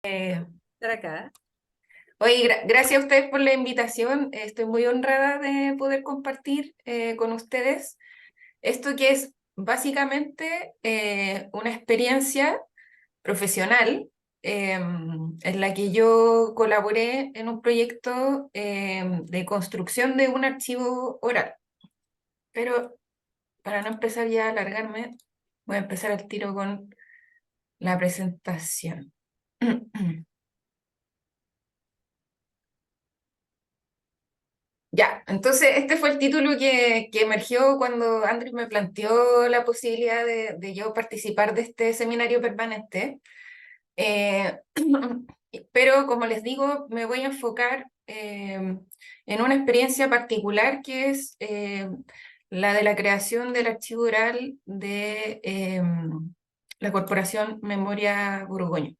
Estar acá. Oye, gracias a ustedes por la invitación. Estoy muy honrada de poder compartir con ustedes esto que es básicamente una experiencia profesional en la que yo colaboré en un proyecto de construcción de un archivo oral. Pero para no empezar ya a alargarme, voy a empezar al tiro con la presentación. Ya, entonces este fue el título que emergió cuando Andrew me planteó la posibilidad de yo participar de este seminario permanente. Eh, pero como les digo, me voy a enfocar en una experiencia particular que es la de la creación del archivo oral de la Corporación Memoria Borgoño.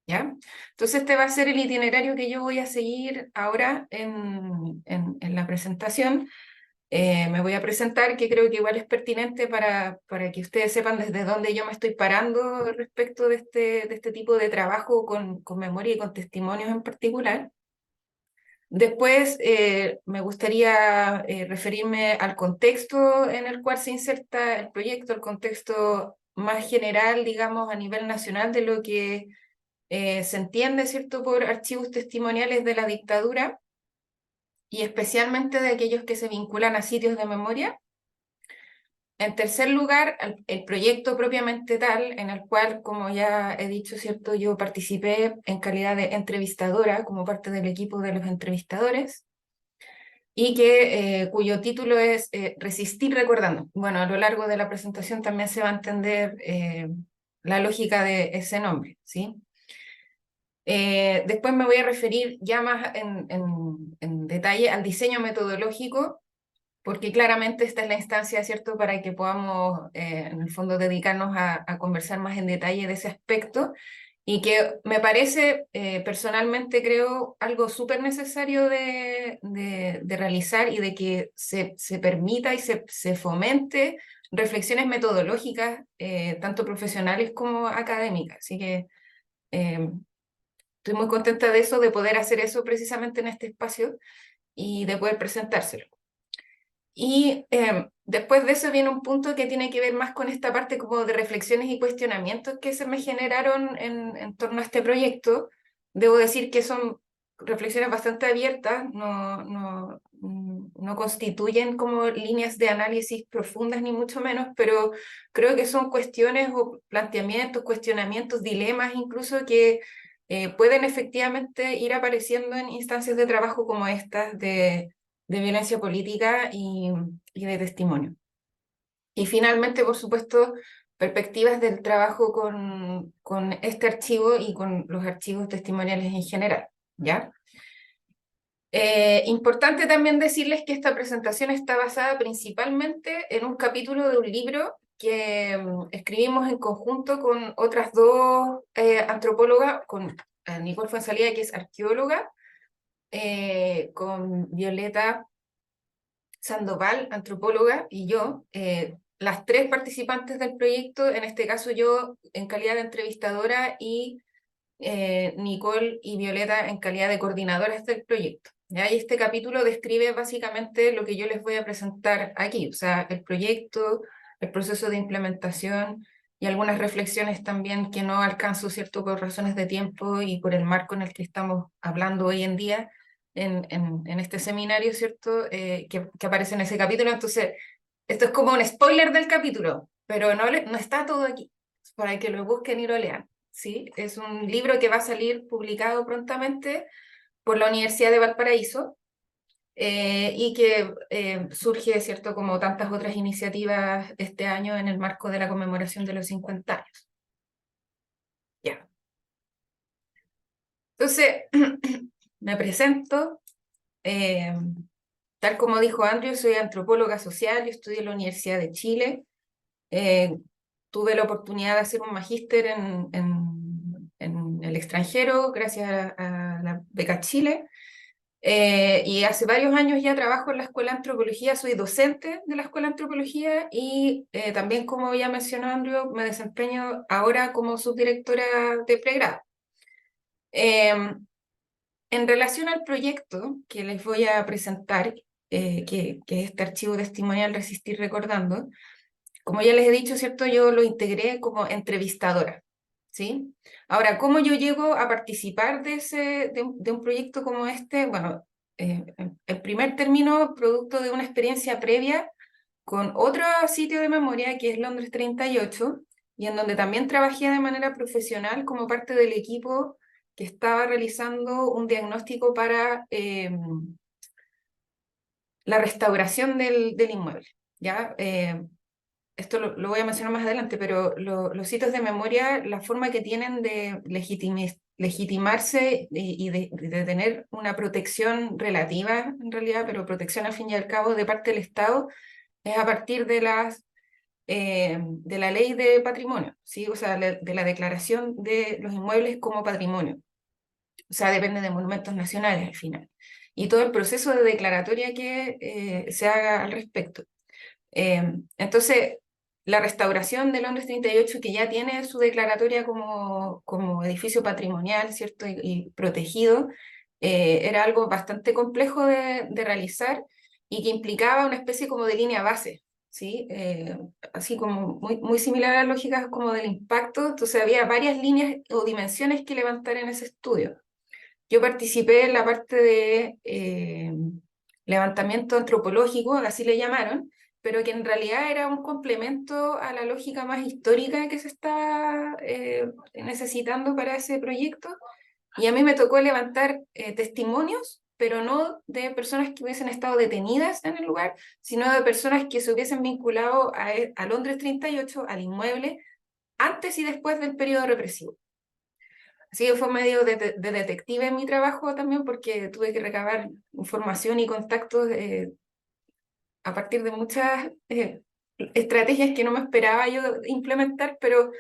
¿Ya? Entonces este va a ser el itinerario que yo voy a seguir ahora en la presentación. Me voy a presentar, que creo que igual es pertinente para que ustedes sepan desde dónde yo me estoy parando respecto de este tipo de trabajo con memoria y con testimonios en particular. Después me gustaría referirme al contexto en el cual se inserta el proyecto, el contexto más general, digamos, a nivel nacional de lo que se entiende, ¿cierto?, por archivos testimoniales de la dictadura y especialmente de aquellos que se vinculan a sitios de memoria. En tercer lugar, el proyecto propiamente tal, en el cual, como ya he dicho, ¿cierto?, yo participé en calidad de entrevistadora, como parte del equipo de los entrevistadores, y cuyo título es Resistir recordando. Bueno, a lo largo de la presentación también se va a entender la lógica de ese nombre, ¿sí? Después me voy a referir ya más en detalle al diseño metodológico, porque claramente esta es la instancia, ¿cierto?, para que podamos, en el fondo, dedicarnos a conversar más en detalle de ese aspecto, y que me parece, personalmente creo, algo súper necesario de realizar y de que se permita y se fomente reflexiones metodológicas, tanto profesionales como académicas. Así que estoy muy contenta de eso, de poder hacer eso precisamente en este espacio y de poder presentárselo. Y después de eso viene un punto que tiene que ver más con esta parte como de reflexiones y cuestionamientos que se me generaron en torno a este proyecto. Debo decir que son reflexiones bastante abiertas, no constituyen como líneas de análisis profundas ni mucho menos, pero creo que son cuestiones o planteamientos, cuestionamientos, dilemas incluso que pueden efectivamente ir apareciendo en instancias de trabajo como estas de violencia política y de testimonio. Y finalmente, por supuesto, perspectivas del trabajo con este archivo y con los archivos testimoniales en general, ¿ya? Importante también decirles que esta presentación está basada principalmente en un capítulo de un libro que escribimos en conjunto con otras dos antropólogas, con Nicole Fuenzalía, que es arqueóloga, con Violeta Sandoval, antropóloga, y yo, las tres participantes del proyecto, en este caso yo en calidad de entrevistadora y Nicole y Violeta en calidad de coordinadoras del proyecto. ¿Ya? Y este capítulo describe básicamente lo que yo les voy a presentar aquí, o sea, el proyecto, el proceso de implementación y algunas reflexiones también que no alcanzo, ¿cierto?, por razones de tiempo y por el marco en el que estamos hablando hoy en día en este seminario, ¿cierto?, que aparece en ese capítulo. Entonces, esto es como un spoiler del capítulo, pero no está todo aquí, para que lo busquen y lo lean. ¿Sí? Es un libro que va a salir publicado prontamente por la Universidad de Valparaíso y que surge, ¿cierto?, como tantas otras iniciativas este año en el marco de la conmemoración de los 50 años. Ya. Entonces, me presento. eh, Tal como dijo Andrew, soy antropóloga social, yo estudié en la Universidad de Chile. Eh, Tuve la oportunidad de hacer un magíster en el extranjero gracias a la beca Chile. Y hace varios años ya trabajo en la Escuela de Antropología, soy docente de la Escuela de Antropología y también, como ya mencionó Andrew, me desempeño ahora como subdirectora de pregrado. En relación al proyecto que les voy a presentar, que es este archivo testimonial Resistir Recordando, como ya les he dicho, ¿cierto? Yo lo integré como entrevistadora, ¿sí? Ahora, ¿cómo yo llego a participar de un proyecto como este? Bueno, en primer término, producto de una experiencia previa con otro sitio de memoria que es Londres 38, y en donde también trabajé de manera profesional como parte del equipo que estaba realizando un diagnóstico para la restauración del inmueble, ¿ya? Esto lo voy a mencionar más adelante, pero los sitios de memoria, la forma que tienen de legitimarse y de tener una protección relativa, en realidad, pero protección al fin y al cabo de parte del Estado, es a partir de la ley de patrimonio, ¿sí? O sea, de la declaración de los inmuebles como patrimonio. O sea, depende de monumentos nacionales al final. Y todo el proceso de declaratoria que se haga al respecto. Entonces, la restauración de Londres 38, que ya tiene su declaratoria como edificio patrimonial, ¿cierto? Y protegido, era algo bastante complejo de realizar y que implicaba una especie como de línea base, ¿sí? Así como muy similar a las lógicas como del impacto. Entonces, había varias líneas o dimensiones que levantar en ese estudio. Yo participé en la parte de levantamiento antropológico, así le llamaron, pero que en realidad era un complemento a la lógica más histórica que se está necesitando para ese proyecto. Y a mí me tocó levantar testimonios, pero no de personas que hubiesen estado detenidas en el lugar, sino de personas que se hubiesen vinculado a Londres 38, al inmueble, antes y después del periodo represivo. Así que fue medio de detective en mi trabajo también, porque tuve que recabar información y contactos a partir de muchas estrategias que no me esperaba yo implementar, pero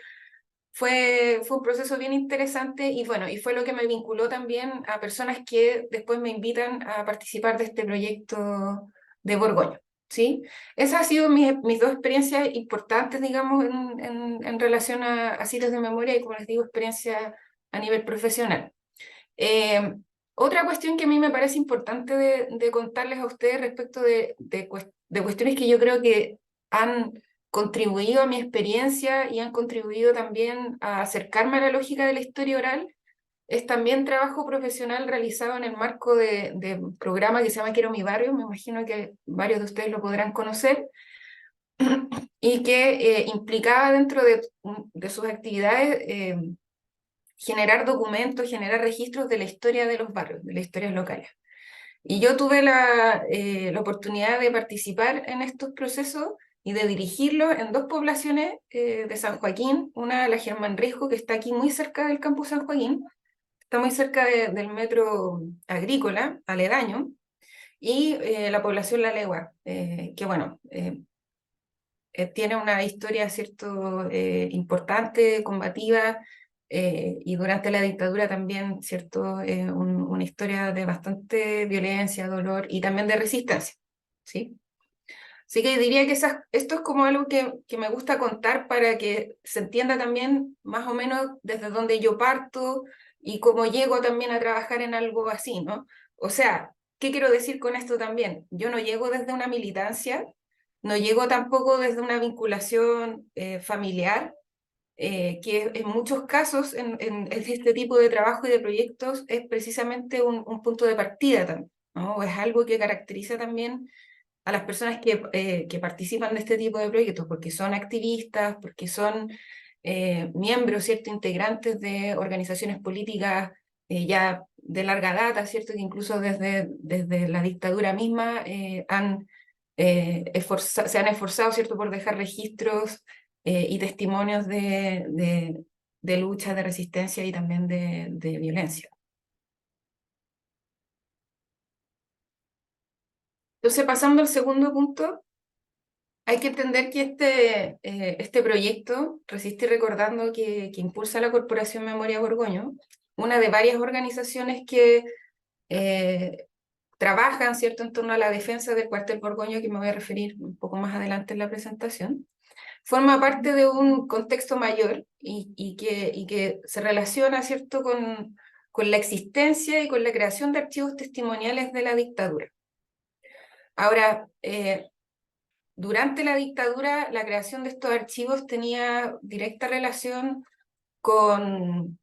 fue un proceso bien interesante y bueno, y fue lo que me vinculó también a personas que después me invitan a participar de este proyecto de Borgoña, ¿sí? Esas han sido mis dos experiencias importantes, digamos, en relación a sitios de memoria y, como les digo, experiencias a nivel profesional. Eh, Otra cuestión que a mí me parece importante de contarles a ustedes respecto de cuestiones que yo creo que han contribuido a mi experiencia y han contribuido también a acercarme a la lógica de la historia oral, es también trabajo profesional realizado en el marco de un programa que se llama Quiero mi barrio, me imagino que varios de ustedes lo podrán conocer, y que implicaba dentro de sus actividades generar documentos, generar registros de la historia de los barrios, de las historias locales. Y yo tuve la oportunidad de participar en estos procesos y de dirigirlos en dos poblaciones de San Joaquín, una, la Germán Riesgo, que está aquí muy cerca del campus San Joaquín, está muy cerca del metro agrícola, aledaño, y la población La Legua, que bueno, tiene una historia, ¿cierto?, importante, combativa, y durante la dictadura también, ¿cierto?, una historia de bastante violencia, dolor y también de resistencia, ¿sí? Así que diría que esto es como algo que me gusta contar para que se entienda también más o menos desde dónde yo parto y cómo llego también a trabajar en algo así, ¿no? O sea, ¿qué quiero decir con esto también? Yo no llego desde una militancia, no llego tampoco desde una vinculación familiar, que en muchos casos en este tipo de trabajo y de proyectos es precisamente un punto de partida también, ¿no? Es algo que caracteriza también a las personas que participan de este tipo de proyectos, porque son activistas, porque son miembros, ¿cierto?, integrantes de organizaciones políticas ya de larga data, ¿cierto?, que incluso desde la dictadura misma se han esforzado, ¿cierto?, por dejar registros y testimonios de lucha, de resistencia y también de violencia. Entonces, pasando al segundo punto, hay que entender que este proyecto, Resistir Recordando, que impulsa la Corporación Memoria Borgoño, una de varias organizaciones que eh, trabajan, ¿cierto?, en torno a la defensa del cuartel Borgoño, que me voy a referir un poco más adelante en la presentación, forma parte de un contexto mayor y que se relaciona, ¿cierto?, con la existencia y con la creación de archivos testimoniales de la dictadura. Ahora, durante la dictadura, la creación de estos archivos tenía directa relación con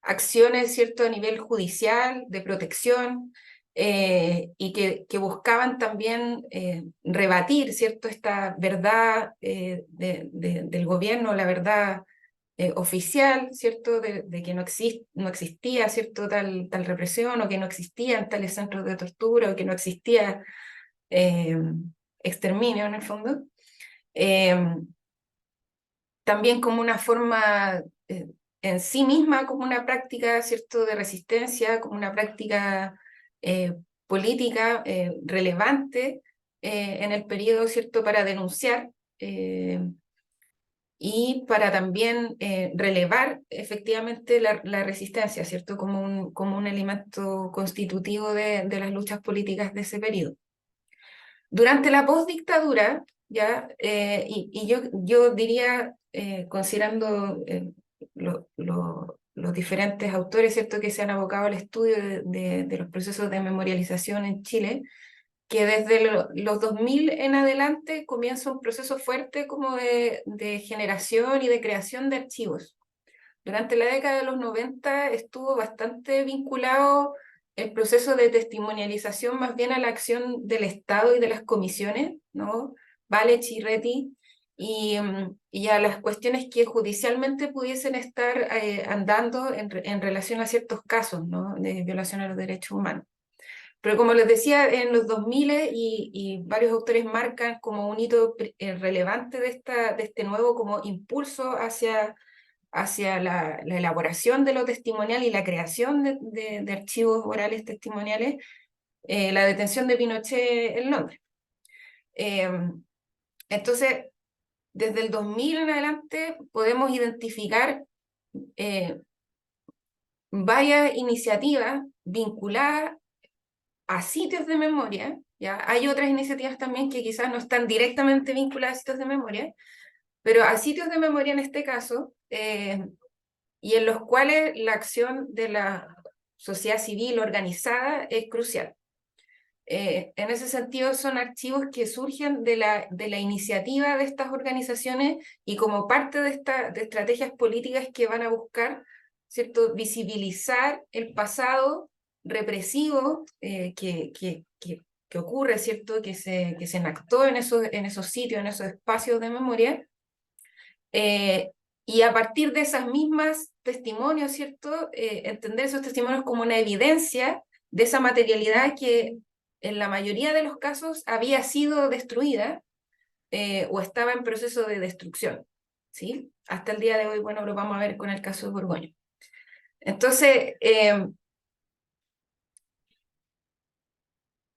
acciones, ¿cierto?, a nivel judicial, de protección, y que buscaban también rebatir, ¿cierto?, esta verdad del gobierno, la verdad oficial, ¿cierto?, de que no existía, ¿cierto?, tal represión, o que no existían tales centros de tortura, o que no existía eh, exterminio en el fondo. También como una forma en sí misma, como una práctica, ¿cierto?, de resistencia, como una práctica política relevante en el periodo, ¿cierto?, para denunciar y para también relevar efectivamente la resistencia, ¿cierto?, como un elemento constitutivo de las luchas políticas de ese periodo. Durante la postdictadura, ¿ya? Y yo diría, considerando los diferentes autores, ¿cierto?, que se han abocado al estudio de los procesos de memorialización en Chile, que desde los 2000 en adelante comienza un proceso fuerte como de generación y de creación de archivos. Durante la década de los 90 estuvo bastante vinculado el proceso de testimonialización más bien a la acción del Estado y de las comisiones, ¿no? Válech y Reti, y a las cuestiones que judicialmente pudiesen estar andando en relación a ciertos casos, ¿no?, de violación a los derechos humanos. Pero como les decía, en los 2000 y varios autores marcan como un hito relevante de este nuevo como impulso hacia la elaboración de lo testimonial y la creación de archivos orales testimoniales, la detención de Pinochet en Londres. Entonces, desde el 2000 en adelante podemos identificar varias iniciativas vinculadas a sitios de memoria, ¿ya? Hay otras iniciativas también que quizás no están directamente vinculadas a sitios de memoria, pero a sitios de memoria en este caso, y en los cuales la acción de la sociedad civil organizada es crucial. En ese sentido son archivos que surgen de la iniciativa de estas organizaciones y como parte de estrategias políticas que van a buscar, ¿cierto?, visibilizar el pasado represivo que ocurre, ¿cierto?, que se enactó en esos sitios, en esos espacios de memoria, y a partir de esas mismas testimonios, ¿cierto?, entender esos testimonios como una evidencia de esa materialidad que en la mayoría de los casos había sido destruida o estaba en proceso de destrucción, ¿sí? Hasta el día de hoy, bueno, lo vamos a ver con el caso de Borgoño. Entonces,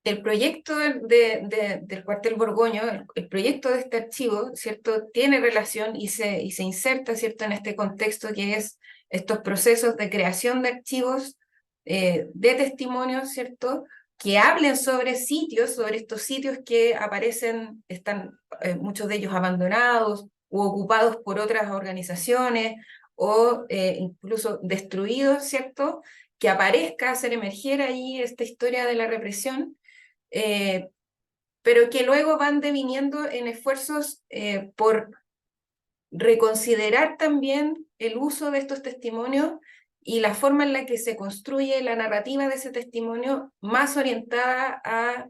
el proyecto del cuartel Borgoño, el proyecto de este archivo, ¿cierto?, tiene relación y se inserta, ¿cierto?, en este contexto que es estos procesos de creación de archivos de testimonios, ¿cierto?, que hablen sobre sitios, sobre estos sitios que aparecen, están muchos de ellos abandonados u ocupados por otras organizaciones o incluso destruidos, ¿cierto?, que aparezca, hacer emerger ahí esta historia de la represión, pero que luego van deviniendo en esfuerzos por reconsiderar también el uso de estos testimonios y la forma en la que se construye la narrativa de ese testimonio, más orientada a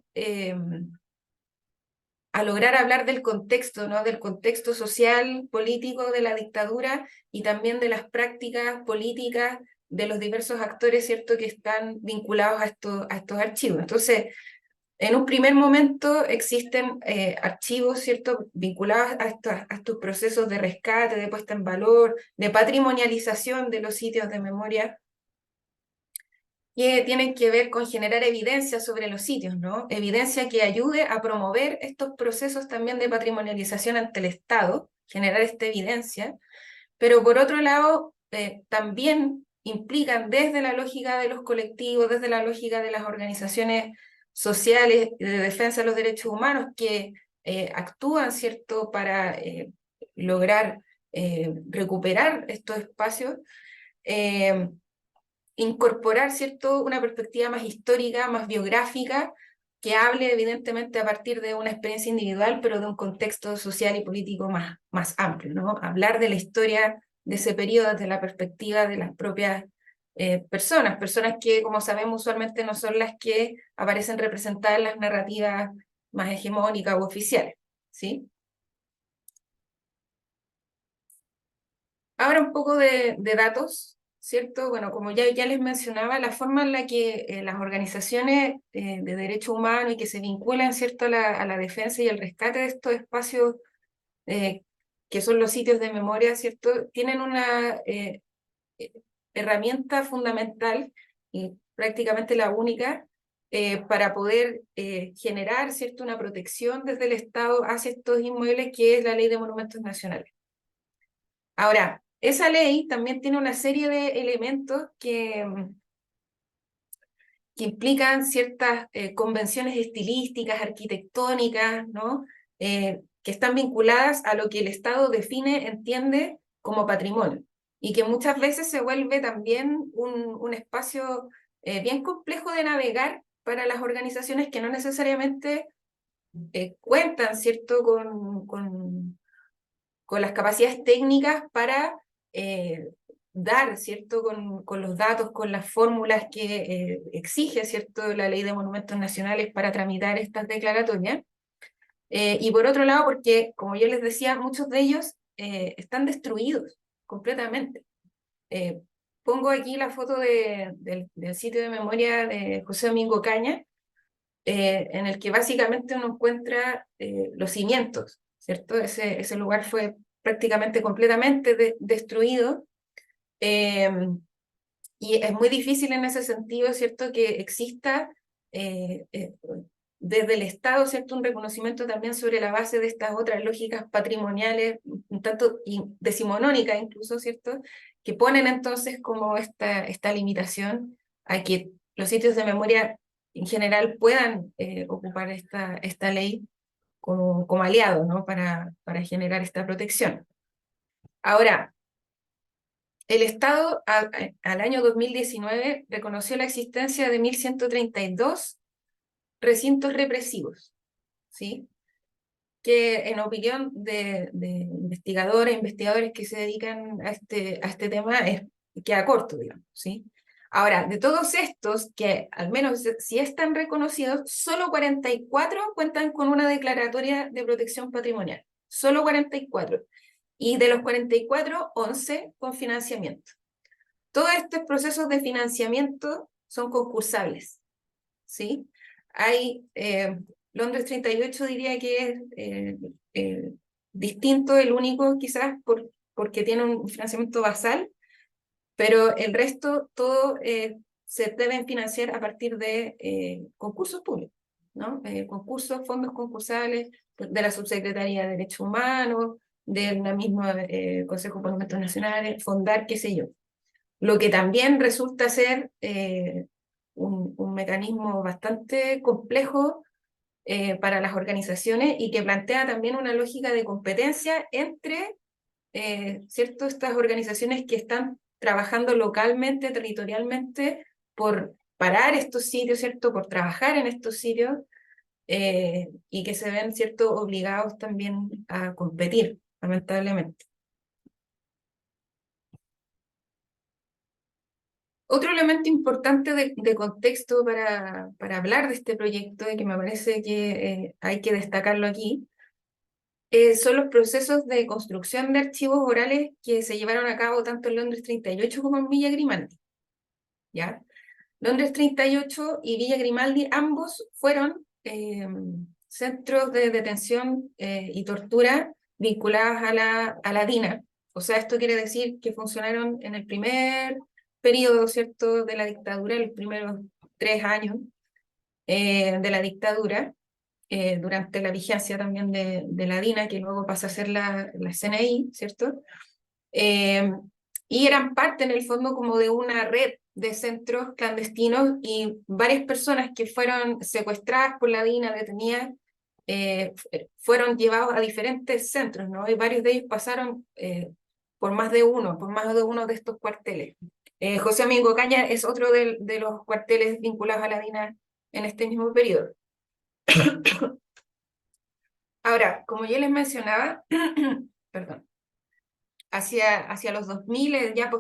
lograr hablar del contexto, ¿no?, del contexto social, político de la dictadura y también de las prácticas políticas de los diversos actores, ¿cierto?, que están vinculados a estos archivos. Entonces, en un primer momento existen archivos, ¿cierto?, vinculados a estos procesos de rescate, de puesta en valor, de patrimonialización de los sitios de memoria, que tienen que ver con generar evidencia sobre los sitios, ¿no? Evidencia que ayude a promover estos procesos también de patrimonialización ante el Estado, generar esta evidencia, pero por otro lado, también implican desde la lógica de los colectivos, desde la lógica de las organizaciones sociales de defensa de los derechos humanos que actúan, ¿cierto?, para lograr recuperar estos espacios, incorporar, ¿cierto?, una perspectiva más histórica, más biográfica, que hable evidentemente a partir de una experiencia individual, pero de un contexto social y político más amplio, ¿no? Hablar de la historia de ese periodo desde la perspectiva de las propias personas que, como sabemos, usualmente no son las que aparecen representadas en las narrativas más hegemónicas u oficiales, ¿sí? Ahora un poco de datos, ¿cierto? Bueno, como ya les mencionaba, la forma en la que las organizaciones de derechos humanos y que se vinculan, ¿cierto?, a la defensa y el rescate de estos espacios eh, que son los sitios de memoria, ¿cierto?, tienen una eh, herramienta fundamental y prácticamente la única para poder generar, ¿cierto?, una protección desde el Estado hacia estos inmuebles, que es la Ley de Monumentos Nacionales. Ahora, esa ley también tiene una serie de elementos que implican ciertas convenciones estilísticas, arquitectónicas, ¿no? Que están vinculadas a lo que el Estado define, entiende como patrimonio, y que muchas veces se vuelve también un espacio bien complejo de navegar para las organizaciones que no necesariamente cuentan, ¿cierto?, con las capacidades técnicas para dar, ¿cierto?, con los datos, con las fórmulas que exige, ¿cierto?, la Ley de Monumentos Nacionales para tramitar estas declaratorias. Y por otro lado, porque, como yo les decía, muchos de ellos están destruidos completamente. Pongo aquí la foto del sitio de memoria de José Domingo Caña, en el que básicamente uno encuentra los cimientos, ¿cierto? Ese lugar fue prácticamente completamente destruido, eh, y es muy difícil en ese sentido, ¿cierto?, que exista eh, eh, desde el Estado, ¿cierto?, un reconocimiento también sobre la base de estas otras lógicas patrimoniales, un tanto decimonónicas incluso, ¿cierto?, que ponen entonces como esta limitación a que los sitios de memoria en general puedan ocupar esta ley como aliado, ¿no?, para generar esta protección. Ahora, el Estado al año 2019 reconoció la existencia de 1.132 recintos represivos, ¿sí?, que en opinión de investigadoras e investigadores que se dedican a este tema queda corto, digamos, ¿sí? Ahora, de todos estos, que al menos si están reconocidos, solo 44 cuentan con una declaratoria de protección patrimonial, solo 44. Y de los 44, 11 con financiamiento. Todos estos procesos de financiamiento son concursables, ¿sí? Hay, Londres 38 diría que es distinto, el único quizás porque tiene un financiamiento basal, pero el resto todo se deben financiar a partir de concursos públicos, ¿no? Concursos, fondos concursables de la Subsecretaría de Derechos Humanos, del mismo Consejo de Monumentos Nacionales, Fondar, qué sé yo. Lo que también resulta ser un mecanismo bastante complejo para las organizaciones y que plantea también una lógica de competencia entre ¿cierto?, estas organizaciones que están trabajando localmente, territorialmente, por parar estos sitios, ¿cierto?, por trabajar en estos sitios, y que se ven, ¿cierto?, obligados también a competir, lamentablemente. Otro elemento importante de contexto para hablar de este proyecto y que me parece que hay que destacarlo aquí, son los procesos de construcción de archivos orales que se llevaron a cabo tanto en Londres 38 como en Villa Grimaldi, ¿ya? Londres 38 y Villa Grimaldi ambos fueron centros de detención y tortura vinculadas a la DINA. O sea, esto quiere decir que funcionaron en el primer periodo, ¿cierto?, de la dictadura, los primeros 3 años de la dictadura, durante la vigencia también de la DINA, que luego pasa a ser la CNI, ¿cierto? Y eran parte en el fondo como de una red de centros clandestinos, y varias personas que fueron secuestradas por la DINA, detenidas, fueron llevados a diferentes centros, ¿no? Y varios de ellos pasaron por más de uno de estos cuarteles. José Domingo Caña es otro de los cuarteles vinculados a la DINA en este mismo periodo. Ahora, como yo les mencionaba, perdón, hacia los 2000, ya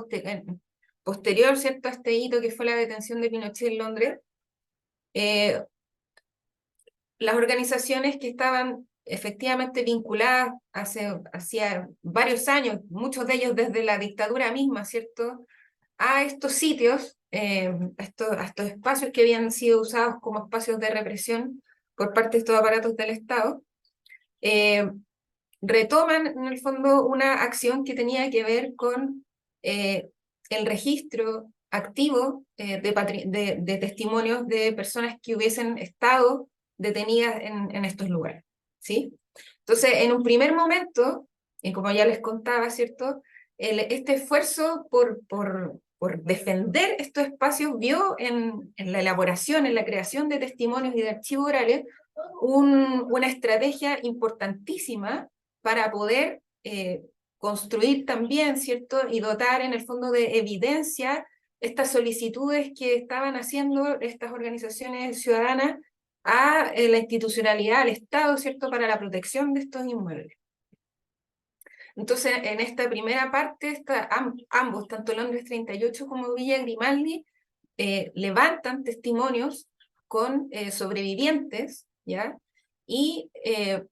posterior, ¿cierto?, a este hito que fue la detención de Pinochet en Londres, eh, las organizaciones que estaban efectivamente vinculadas hacía varios años, muchos de ellos desde la dictadura misma, ¿cierto?, a estos sitios, a estos espacios que habían sido usados como espacios de represión por parte de estos aparatos del Estado, eh, retoman en el fondo una acción que tenía que ver con el registro activo de testimonios de personas que hubiesen estado detenidas en estos lugares, ¿sí? Entonces, en un primer momento, y como ya les contaba, ¿cierto?, este esfuerzo por defender estos espacios vio en la elaboración, en la creación de testimonios y de archivos orales, una estrategia importantísima para poder construir también, ¿cierto?, y dotar en el fondo de evidencia estas solicitudes que estaban haciendo estas organizaciones ciudadanas a la institucionalidad, al Estado, ¿cierto?, para la protección de estos inmuebles. Entonces, en esta primera parte, ambos, tanto Londres 38 como Villa Grimaldi, levantan testimonios con sobrevivientes, ¿ya? Y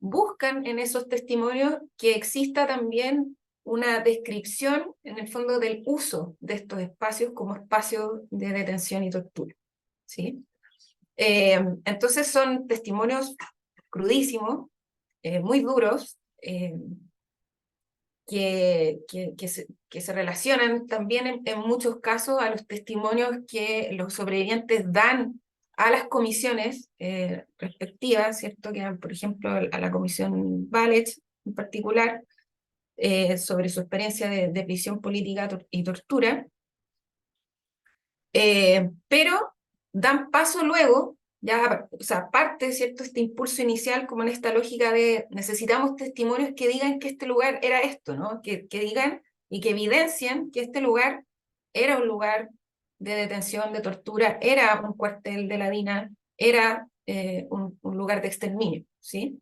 buscan en esos testimonios que exista también una descripción, en el fondo, del uso de estos espacios como espacios de detención y tortura, ¿sí? Entonces son testimonios crudísimos, muy duros, que se relacionan también en muchos casos a los testimonios que los sobrevivientes dan a las comisiones respectivas, ¿cierto? Que por ejemplo a la comisión Valech en particular, sobre su experiencia de prisión política y tortura, pero dan paso luego, ya, o sea, parte, ¿cierto?, este impulso inicial como en esta lógica de necesitamos testimonios que digan que este lugar era esto, ¿no? Que digan y que evidencien que este lugar era un lugar de detención, de tortura, era un cuartel de la DINA, era un lugar de exterminio, ¿sí?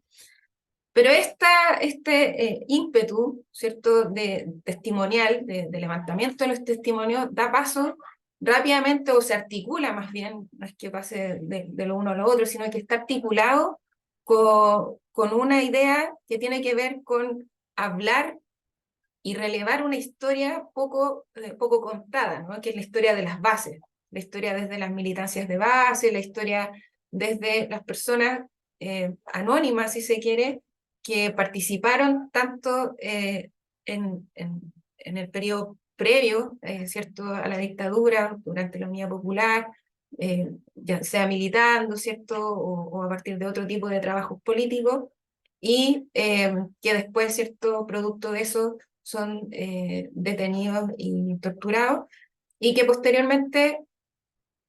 Pero este ímpetu, ¿cierto?, de testimonial, de levantamiento de los testimonios, da paso rápidamente o se articula más bien, no es que pase de lo uno a lo otro, sino que está articulado con una idea que tiene que ver con hablar y relevar una historia poco contada, ¿no?, que es la historia de las bases, la historia desde las militancias de base, la historia desde las personas anónimas, si se quiere, que participaron tanto en el periodo previo, ¿cierto?, a la dictadura, durante la Unidad Popular, ya sea militando, ¿cierto?, o a partir de otro tipo de trabajos políticos, y que después, ¿cierto?, producto de eso, son detenidos y torturados, y que posteriormente,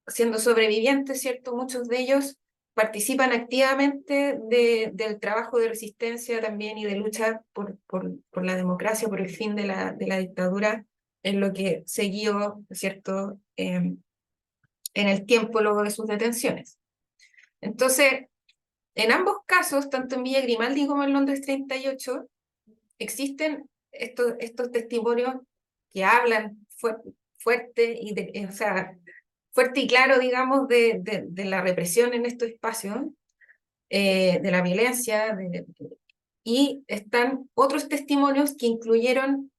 siendo sobrevivientes, ¿cierto?, muchos de ellos participan activamente del trabajo de resistencia también y de lucha por la democracia, por el fin de la dictadura, en lo que siguió, ¿cierto?, en el tiempo luego de sus detenciones. Entonces, en ambos casos, tanto en Villa Grimaldi como en Londres 38, existen estos testimonios que hablan fuerte, o sea, fuerte y claro, digamos, de la represión en estos espacios, de la violencia, y están otros testimonios que incluyeron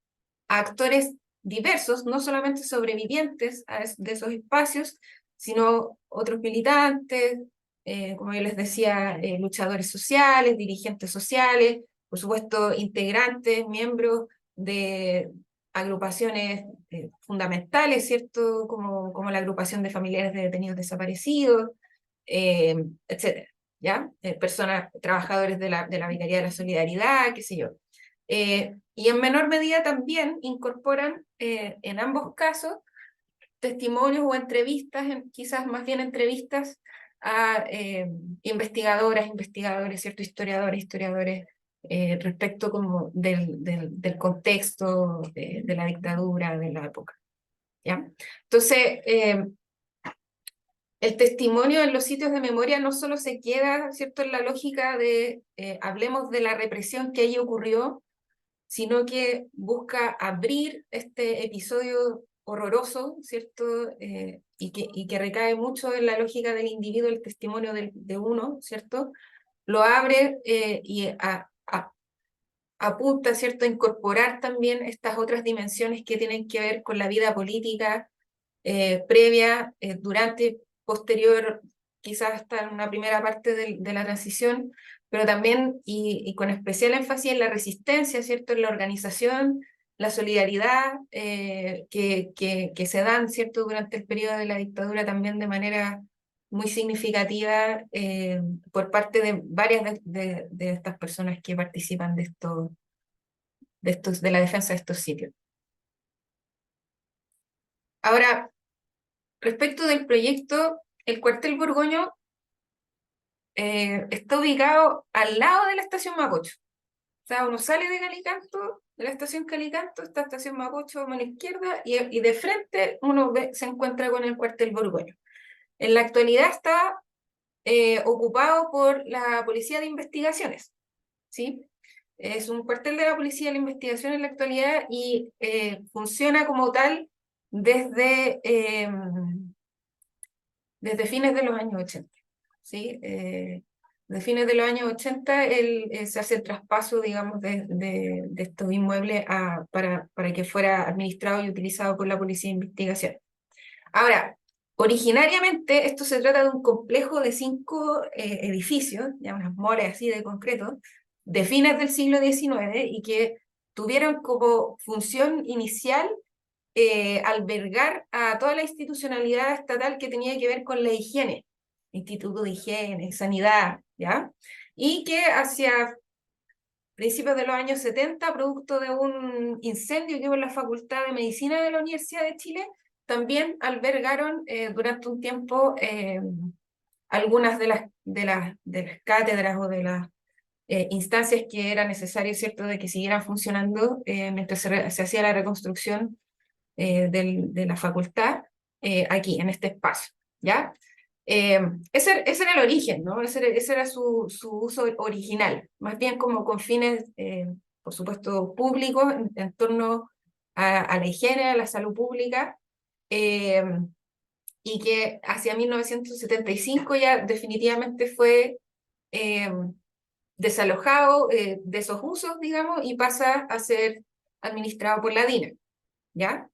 a actores diversos, no solamente sobrevivientes de esos espacios, sino otros militantes, como yo les decía, luchadores sociales, dirigentes sociales, por supuesto, integrantes, miembros de agrupaciones fundamentales, ¿cierto? Como la agrupación de familiares de detenidos desaparecidos, etcétera, ¿ya? Personas, trabajadores de la Vicaría de la Solidaridad, qué sé yo. Y en menor medida también incorporan en ambos casos testimonios o entrevistas, quizás más bien entrevistas a investigadoras, investigadores, ¿cierto?, historiadores, historiadores, respecto como del contexto de la dictadura de la época. ¿ya? Entonces, el testimonio en los sitios de memoria no solo se queda, ¿cierto?, en la lógica de hablemos de la represión que allí ocurrió, sino que busca abrir este episodio horroroso, ¿cierto? Y que recae mucho en la lógica del individuo, el testimonio de uno, ¿cierto? Lo abre y apunta, ¿cierto?, a incorporar también estas otras dimensiones que tienen que ver con la vida política previa, durante, posterior, quizás hasta en una primera parte de la transición, pero también y con especial énfasis en la resistencia, ¿cierto?, en la organización, la solidaridad que se dan, ¿cierto?, durante el periodo de la dictadura también de manera muy significativa por parte de varias de estas personas que participan de la defensa de estos sitios. Ahora, respecto del proyecto, el cuartel Borgoño está ubicado al lado de la estación Mapocho. O sea, uno sale de Calicanto, de la estación Calicanto, esta estación Mapocho a mano izquierda, y de frente uno se encuentra con el cuartel Borgoño. En la actualidad está ocupado por la Policía de Investigaciones, ¿sí? Es un cuartel de la Policía de la Investigación en la actualidad y funciona como tal desde, desde fines de los años 80, ¿sí? De fines de los años 80 se hace el traspaso, digamos, de estos inmuebles para que fuera administrado y utilizado por la Policía de Investigación. Ahora, originariamente esto se trata de un complejo de 5 edificios, ya unas moles así de concreto, de fines del siglo XIX y que tuvieron como función inicial albergar a toda la institucionalidad estatal que tenía que ver con la higiene, Instituto de Higiene, Sanidad, ¿ya? Y que hacia principios de los años 70, producto de un incendio que hubo en la Facultad de Medicina de la Universidad de Chile, también albergaron durante un tiempo algunas de las cátedras o de las instancias que era necesario, ¿cierto?, de que siguieran funcionando mientras se hacía la reconstrucción de la facultad aquí, en este espacio, ¿ya? Ese era el origen, ¿no? Ese era su uso original, más bien como con fines, por supuesto, públicos, en torno a la higiene, a la salud pública, eh, y que hacia 1975 ya definitivamente fue eh, desalojado de esos usos, digamos, y pasa a ser administrado por la DINA, ¿ya?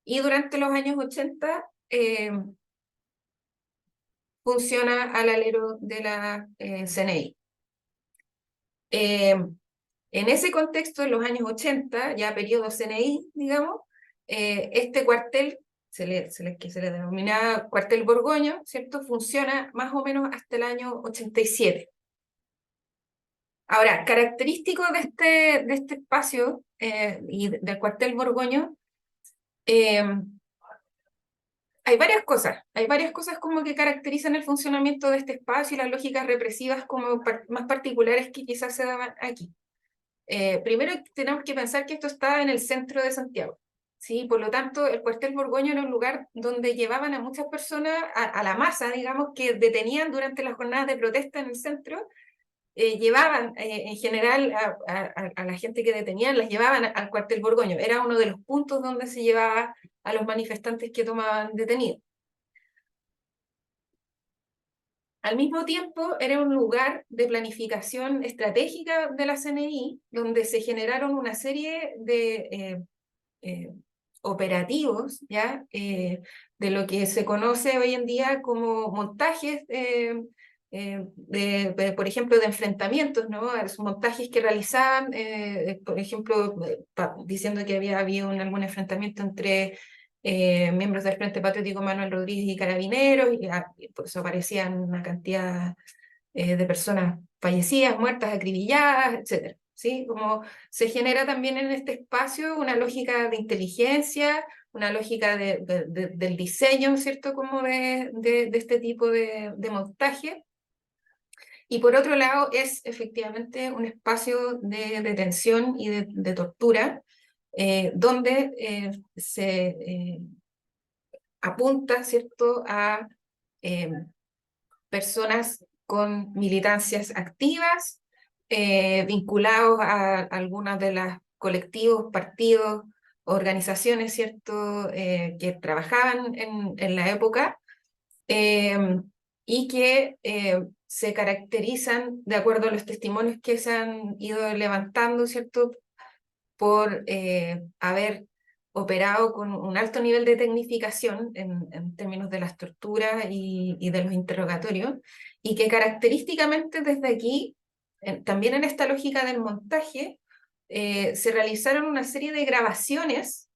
Y durante los años 80 funciona al alero de la CNI. En ese contexto, en los años 80, ya periodo CNI, digamos, este cuartel, que se le denominaba cuartel Borgoño, ¿cierto?, funciona más o menos hasta el año 87. Ahora, característico de este espacio y del cuartel Borgoño, eh, hay varias cosas como que caracterizan el funcionamiento de este espacio y las lógicas represivas como más particulares que quizás se daban aquí. Primero tenemos que pensar que esto está en el centro de Santiago, ¿sí? Por lo tanto, el cuartel Borgoño era un lugar donde llevaban a muchas personas, a la masa, digamos, que detenían durante las jornadas de protesta en el centro, llevaban en general a la gente que detenían, las llevaban al cuartel Borgoño. Era uno de los puntos donde se llevaba a los manifestantes que tomaban detenidos. Al mismo tiempo, era un lugar de planificación estratégica de la CNI, donde se generaron una serie de eh, operativos, ¿ya? De lo que se conoce hoy en día como montajes, por ejemplo, de enfrentamientos, ¿no? Los montajes que realizaban, por ejemplo, diciendo que había habido algún enfrentamiento entre miembros del Frente Patriótico Manuel Rodríguez y Carabineros, y por eso aparecían una cantidad de personas fallecidas, muertas, acribilladas, etcétera, ¿sí? Como se genera también en este espacio una lógica de inteligencia, una lógica del diseño, ¿cierto? Como de este tipo de montaje. Y por otro lado, es efectivamente un espacio de detención y de tortura, donde apunta, ¿cierto?, a personas con militancias activas, vinculados a algunos de los colectivos, partidos, organizaciones, ¿cierto?, que trabajaban en la época, y que se caracterizan, de acuerdo a los testimonios que se han ido levantando, ¿cierto?, por haber operado con un alto nivel de tecnificación en términos de las torturas y de los interrogatorios, y que característicamente desde aquí, también en esta lógica del montaje, se realizaron una serie de grabaciones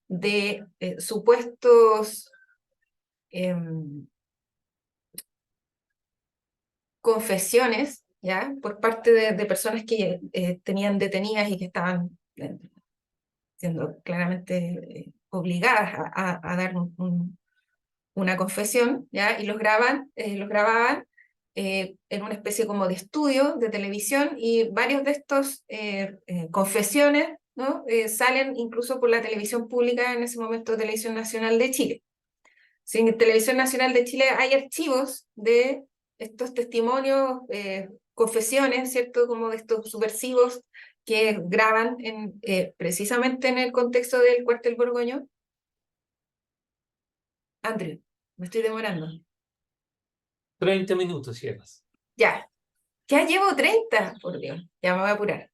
de supuestos confesiones, ¿ya?, por parte de personas que tenían detenidas y que estaban siendo claramente obligadas a dar una confesión, ¿ya? Y los grababan en una especie como de estudio de televisión, y varios de estos confesiones, ¿no?, salen incluso por la televisión pública, en ese momento Televisión Nacional de Chile. Sí, en Televisión Nacional de Chile hay archivos de estos testimonios, confesiones, ¿cierto?, como de estos subversivos que graban precisamente en el contexto del cuartel Borgoño. Andrew, me estoy demorando. 30 minutos llevas. Ya llevo 30, por Dios, ya me voy a apurar.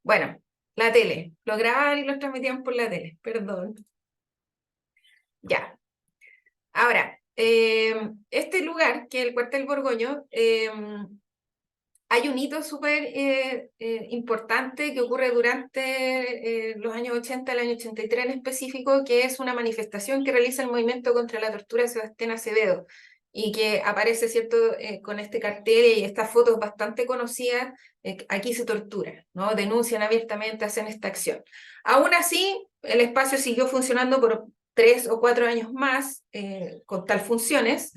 Bueno, la tele, lo grababan y lo transmitían por la tele, perdón. Ya. Ahora, este lugar, que es el cuartel Borgoño, hay un hito súper importante que ocurre durante los años 80, el año 83 en específico, que es una manifestación que realiza el Movimiento contra la Tortura de Sebastián Acevedo, y que aparece, ¿cierto?, con este cartel y estas fotos bastante conocidas. Aquí se tortura, ¿no? Denuncian abiertamente, hacen esta acción. Aún así, el espacio siguió funcionando por 3 o 4 años más, con tal funciones.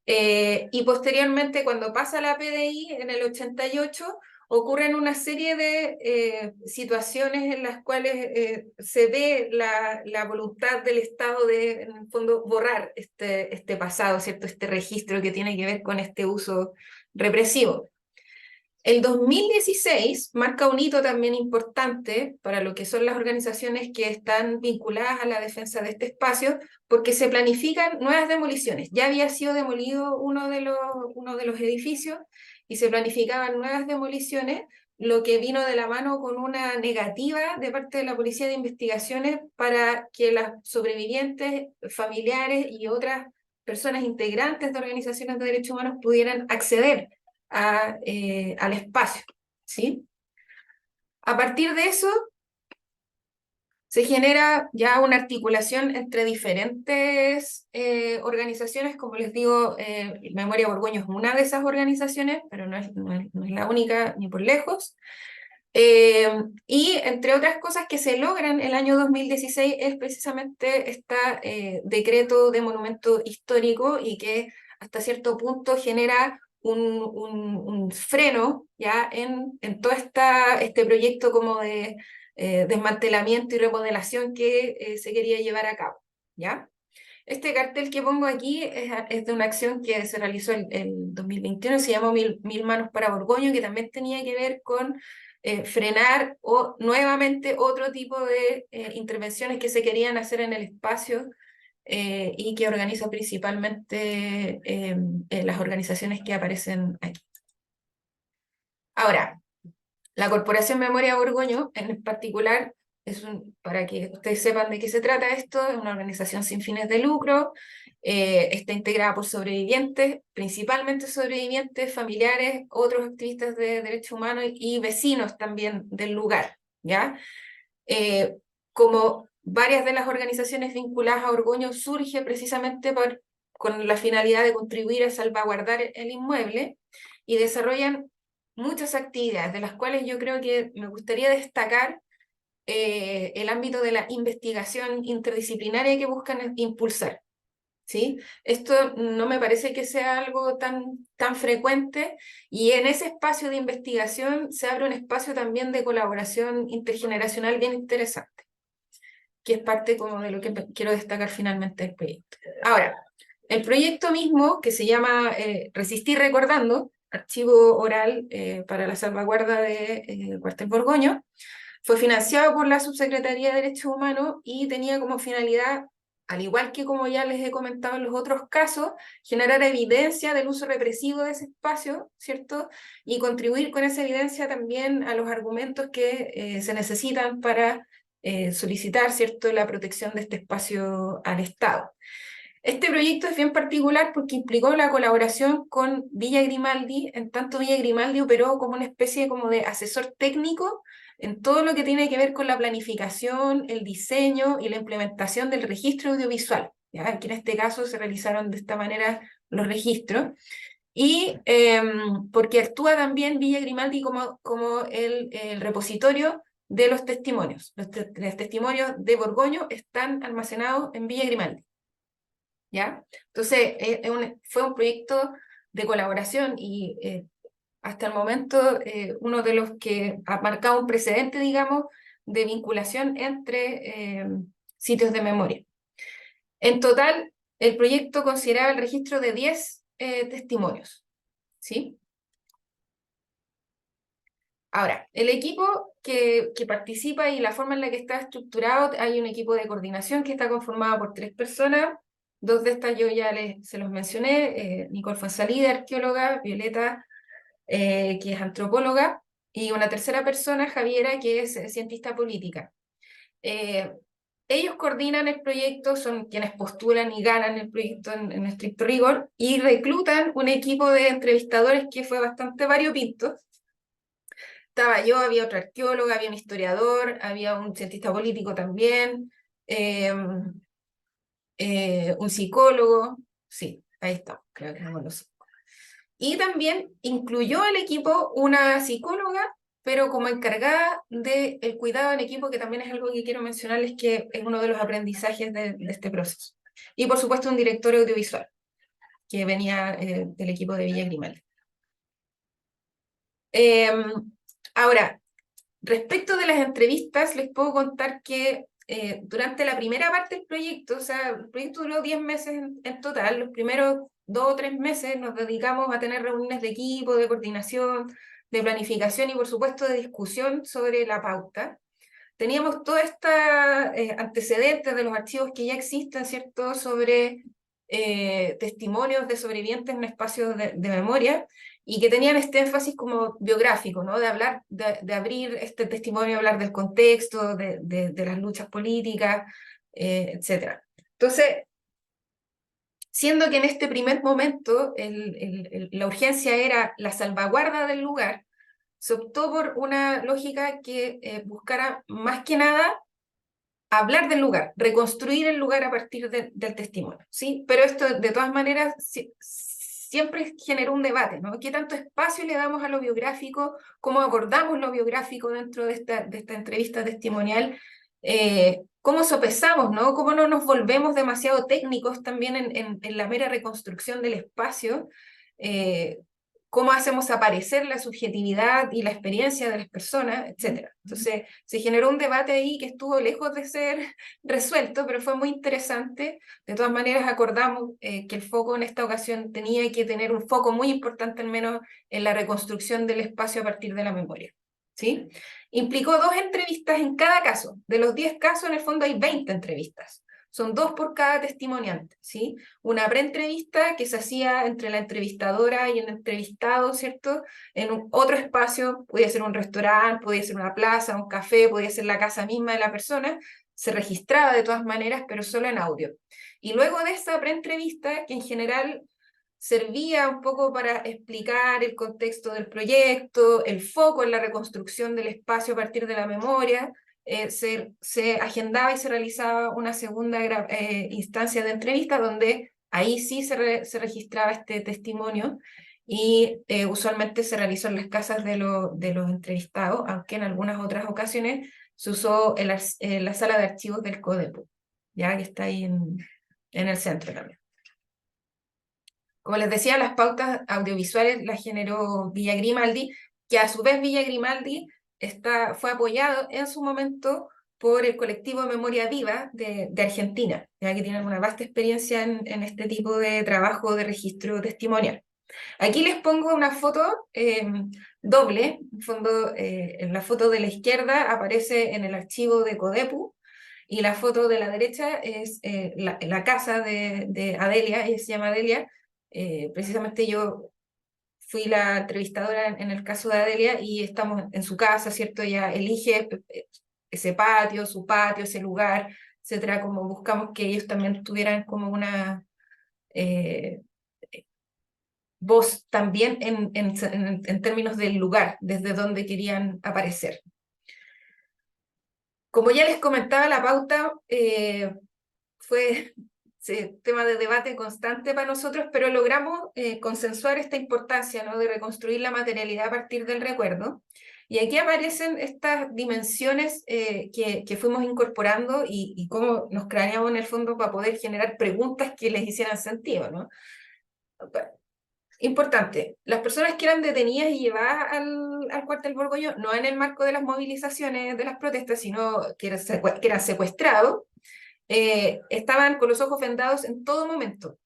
Y posteriormente, cuando pasa la PDI en el 88, ocurren una serie de situaciones en las cuales se ve la voluntad del Estado de, en el fondo, borrar este pasado, ¿cierto?, este registro que tiene que ver con este uso represivo. El 2016 marca un hito también importante para lo que son las organizaciones que están vinculadas a la defensa de este espacio, porque se planifican nuevas demoliciones. Ya había sido demolido uno de los edificios y se planificaban nuevas demoliciones, lo que vino de la mano con una negativa de parte de la Policía de Investigaciones para que las sobrevivientes, familiares y otras personas integrantes de organizaciones de derechos humanos pudieran acceder al espacio, ¿sí? A partir de eso, se genera ya una articulación entre diferentes organizaciones. Como les digo, Memoria Borgoño es una de esas organizaciones, pero no es la única ni por lejos. Y entre otras cosas que se logran el año 2016 es precisamente este decreto de monumento histórico, y que hasta cierto punto genera un freno ya en todo este proyecto como de desmantelamiento y remodelación que se quería llevar a cabo, ¿ya? Este cartel que pongo aquí es de una acción que se realizó el 2021, se llamó Mil Manos para Borgoño, que también tenía que ver con frenar nuevamente otro tipo de intervenciones que se querían hacer en el espacio, y que organiza principalmente las organizaciones que aparecen aquí. Ahora, la Corporación Memoria Borgoño, en particular, para que ustedes sepan de qué se trata esto, es una organización sin fines de lucro, está integrada por sobrevivientes, principalmente sobrevivientes, familiares, otros activistas de derechos humanos y vecinos también del lugar, ¿ya? Como varias de las organizaciones vinculadas a Borgoño, surge precisamente con la finalidad de contribuir a salvaguardar el inmueble, y desarrollan muchas actividades, de las cuales yo creo que me gustaría destacar el ámbito de la investigación interdisciplinaria que buscan impulsar, ¿sí? Esto no me parece que sea algo tan frecuente, y en ese espacio de investigación se abre un espacio también de colaboración intergeneracional bien interesante. que es parte como de lo que quiero destacar finalmente del proyecto. Ahora, el proyecto mismo, que se llama Resistir Recordando, archivo oral para la salvaguarda de Cuartel Borgoño, fue financiado por la Subsecretaría de Derechos Humanos y tenía como finalidad, al igual que como ya les he comentado en los otros casos, generar evidencia del uso represivo de ese espacio, ¿cierto? Y contribuir con esa evidencia también a los argumentos que se necesitan para solicitar, ¿cierto?, la protección de este espacio al Estado. Este proyecto es bien particular porque implicó la colaboración con Villa Grimaldi, en tanto Villa Grimaldi operó como una especie como de asesor técnico en todo lo que tiene que ver con la planificación, el diseño y la implementación del registro audiovisual, ¿ya? Que en este caso se realizaron de esta manera los registros, y porque actúa también Villa Grimaldi como el repositorio de los testimonios. Los testimonios de Borgoño están almacenados en Villa Grimaldi. ¿Ya? Entonces, fue un proyecto de colaboración y hasta el momento uno de los que ha marcado un precedente, digamos, de vinculación entre sitios de memoria. En total, el proyecto consideraba el registro de 10 testimonios, ¿sí? Ahora, el equipo que participa y la forma en la que está estructurado, hay un equipo de coordinación que está conformado por 3 personas. 2 de estas yo ya se los mencioné, Nicole Fonsalida, arqueóloga, Violeta, que es antropóloga, y una tercera persona, Javiera, que es cientista política. Ellos coordinan el proyecto, son quienes postulan y ganan el proyecto en estricto rigor, y reclutan un equipo de entrevistadores que fue bastante variopinto. Estaba yo, había otra arqueóloga, había un historiador, había un cientista político también, un psicólogo, sí, ahí está, creo que éramos los. Y también incluyó al equipo una psicóloga, pero como encargada del cuidado del equipo, que también es algo que quiero mencionarles, que es uno de los aprendizajes de este proceso. Y por supuesto un director audiovisual, que venía del equipo de Villa Grimaldi. Ahora, respecto de las entrevistas, les puedo contar que durante la primera parte del proyecto, o sea, el proyecto duró 10 meses en total, los primeros 2 o 3 meses nos dedicamos a tener reuniones de equipo, de coordinación, de planificación y por supuesto de discusión sobre la pauta. Teníamos todos estos antecedentes de los archivos que ya existen, ¿cierto?, sobre testimonios de sobrevivientes en espacios de memoria, y que tenían este énfasis como biográfico, ¿no? De hablar, de abrir este testimonio, hablar del contexto, de las luchas políticas, etc. Entonces, siendo que en este primer momento la urgencia era la salvaguarda del lugar, se optó por una lógica que buscara más que nada hablar del lugar, reconstruir el lugar a partir del testimonio, ¿sí? Pero esto, de todas maneras, siempre generó un debate, ¿no? ¿Qué tanto espacio le damos a lo biográfico? ¿Cómo abordamos lo biográfico dentro de esta entrevista testimonial? ¿Cómo sopesamos, ¿no? ¿Cómo no nos volvemos demasiado técnicos también en la mera reconstrucción del espacio? ¿Cómo hacemos aparecer la subjetividad y la experiencia de las personas, etcétera? Entonces, se generó un debate ahí que estuvo lejos de ser resuelto, pero fue muy interesante. De todas maneras, acordamos que el foco en esta ocasión tenía que tener un foco muy importante, al menos en la reconstrucción del espacio a partir de la memoria, ¿sí? Implicó 2 entrevistas en cada caso. De los 10 casos, en el fondo hay 20 entrevistas. Son 2 por cada testimoniante, ¿sí? Una preentrevista que se hacía entre la entrevistadora y el entrevistado, ¿cierto? En otro espacio, podía ser un restaurante, podía ser una plaza, un café, podía ser la casa misma de la persona, se registraba de todas maneras, pero solo en audio. Y luego de esa preentrevista, que en general servía un poco para explicar el contexto del proyecto, el foco en la reconstrucción del espacio a partir de la memoria, se agendaba y se realizaba una segunda instancia de entrevista donde ahí sí se registraba este testimonio, y usualmente se realizó en las casas de los entrevistados, aunque en algunas otras ocasiones se usó la sala de archivos del CODEPU, ya que está ahí en el centro también. Como les decía, las pautas audiovisuales las generó Villa Grimaldi, que a su vez Villa Grimaldi fue apoyado en su momento por el colectivo Memoria Viva de Argentina, ya que tienen una vasta experiencia en este tipo de trabajo de registro testimonial. Aquí les pongo una foto doble. En fondo, en la foto de la izquierda aparece en el archivo de Codepu, y la foto de la derecha es la casa de Adelia. Ella se llama Adelia. Precisamente yo fui la entrevistadora en el caso de Adelia, y estamos en su casa, ¿cierto? Ella elige ese patio, su patio, ese lugar, etcétera, como buscamos que ellos también tuvieran como una eh, voz también en términos del lugar, desde donde querían aparecer. Como ya les comentaba, la pauta fue tema de debate constante para nosotros, pero logramos consensuar esta importancia, ¿no?, de reconstruir la materialidad a partir del recuerdo. Y aquí aparecen estas dimensiones que fuimos incorporando, y cómo nos craneamos en el fondo para poder generar preguntas que les hicieran sentido, ¿no? Importante, las personas que eran detenidas y llevadas al cuartel Borgoño, no en el marco de las movilizaciones, de las protestas, sino que eran secuestrados, estaban con los ojos vendados en todo momento.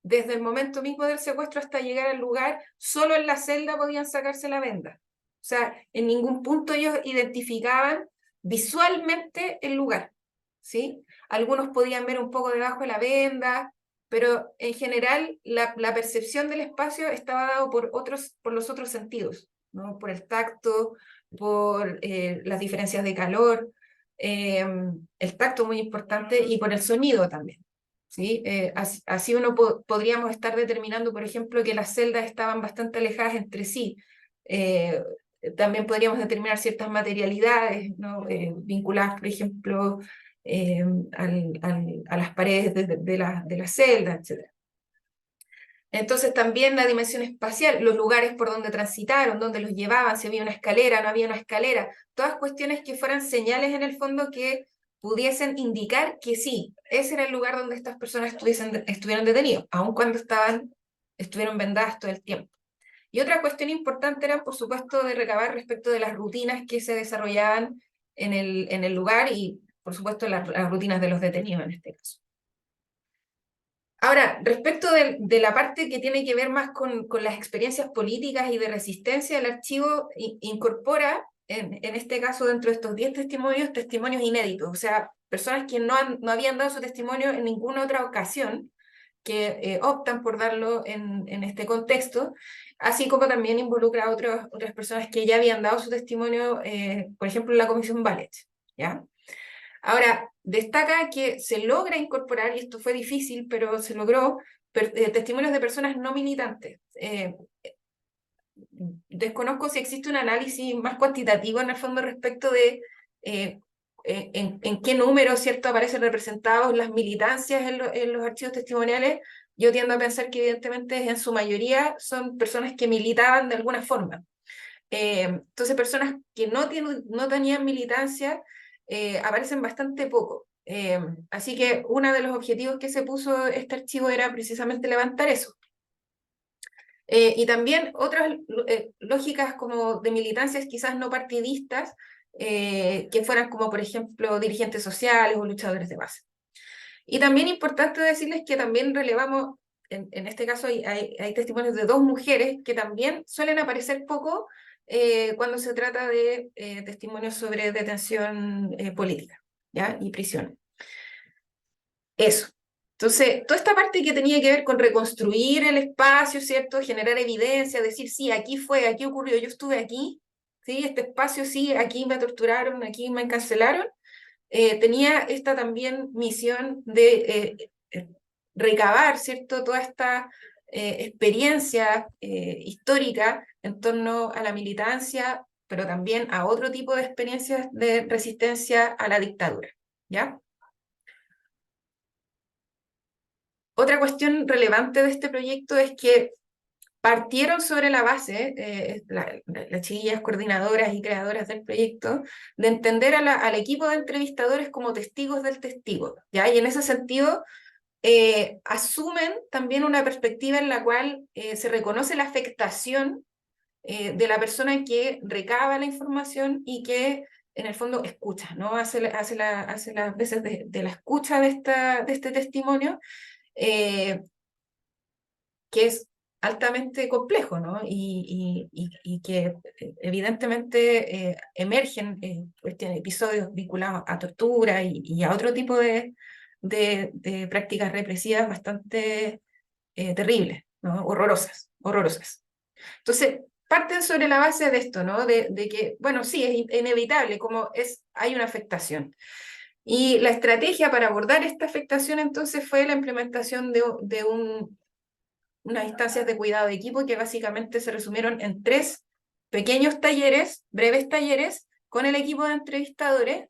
Desde el momento mismo del secuestro hasta llegar al lugar, solo en la celda podían sacarse la venda. O sea, en ningún punto ellos identificaban visualmente el lugar, ¿sí? Algunos podían ver un poco debajo de la venda, pero en general la percepción del espacio estaba dado por los otros sentidos, ¿no? Por el tacto, por las diferencias de calor, el tacto muy importante, y por el sonido también, ¿sí? Así uno podríamos estar determinando, por ejemplo, que las celdas estaban bastante alejadas entre sí. También podríamos determinar ciertas materialidades, ¿no?, vinculadas, por ejemplo, a las paredes de la celda, etc. Entonces también la dimensión espacial, los lugares por donde transitaron, donde los llevaban, si había una escalera, no había una escalera, todas cuestiones que fueran señales en el fondo que pudiesen indicar que sí, ese era el lugar donde estas personas estuvieron detenidos, aun cuando estuvieron vendadas todo el tiempo. Y otra cuestión importante era, por supuesto, de recabar respecto de las rutinas que se desarrollaban en el lugar, y, por supuesto, las rutinas de los detenidos en este caso. Ahora, respecto de la parte que tiene que ver más con las experiencias políticas y de resistencia, el archivo incorpora, en este caso, dentro de estos 10 testimonios, testimonios inéditos, o sea, personas que no habían dado su testimonio en ninguna otra ocasión, que optan por darlo en este contexto, así como también involucra a otras personas que ya habían dado su testimonio, por ejemplo, en la Comisión Ballet, ¿ya? Ahora, destaca que se logra incorporar, y esto fue difícil, pero se logró, testimonios de personas no militantes. Desconozco si existe un análisis más cuantitativo en el fondo respecto de en qué número, ¿cierto?, aparecen representados las militancias en los archivos testimoniales. Yo tiendo a pensar que evidentemente en su mayoría son personas que militaban de alguna forma. Entonces, personas que no tenían militancia aparecen bastante poco. Así que uno de los objetivos que se puso este archivo era precisamente levantar eso. Y también otras lógicas como de militancias quizás no partidistas, que fueran como, por ejemplo, dirigentes sociales o luchadores de base. Y también importante decirles que también relevamos, en este caso hay testimonios de 2 mujeres que también suelen aparecer poco cuando se trata de testimonios sobre detención política, ¿ya?, y prisión. Eso. Entonces, toda esta parte que tenía que ver con reconstruir el espacio, ¿cierto?, generar evidencia, decir, sí, aquí fue, aquí ocurrió, yo estuve aquí, ¿sí?, este espacio, sí, aquí me torturaron, aquí me encarcelaron, tenía esta también misión de recabar, ¿cierto?, toda esta experiencia histórica en torno a la militancia, pero también a otro tipo de experiencias de resistencia a la dictadura, ¿ya? Otra cuestión relevante de este proyecto es que partieron sobre la base, las chiquillas coordinadoras y creadoras del proyecto, de entender al equipo de entrevistadores como testigos del testigo, ¿ya? Y en ese sentido asumen también una perspectiva en la cual se reconoce la afectación de la persona que recaba la información y que en el fondo escucha, ¿no? Hace las veces de la escucha de este testimonio, que es altamente complejo, ¿no? Y que evidentemente emergen episodios vinculados a tortura y a otro tipo de prácticas represivas bastante terribles, ¿no? Horrorosas, horrorosas. Entonces, parten sobre la base de esto, ¿no? De que, bueno, sí, es inevitable, hay una afectación. Y la estrategia para abordar esta afectación entonces fue la implementación de unas instancias de cuidado de equipo que básicamente se resumieron en 3 pequeños talleres, breves talleres, con el equipo de entrevistadores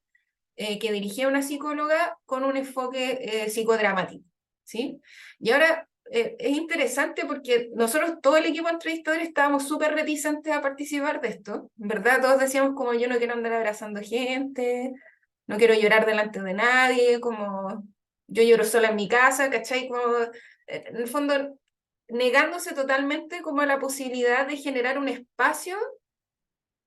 que dirigía una psicóloga con un enfoque psicodramático, ¿sí? Y ahora es interesante porque nosotros, todo el equipo de entrevistadores, estábamos súper reticentes a participar de esto, ¿verdad? Todos decíamos como yo no quiero andar abrazando gente, no quiero llorar delante de nadie, como yo lloro sola en mi casa, ¿cachai? Como, en el fondo, negándose totalmente como a la posibilidad de generar un espacio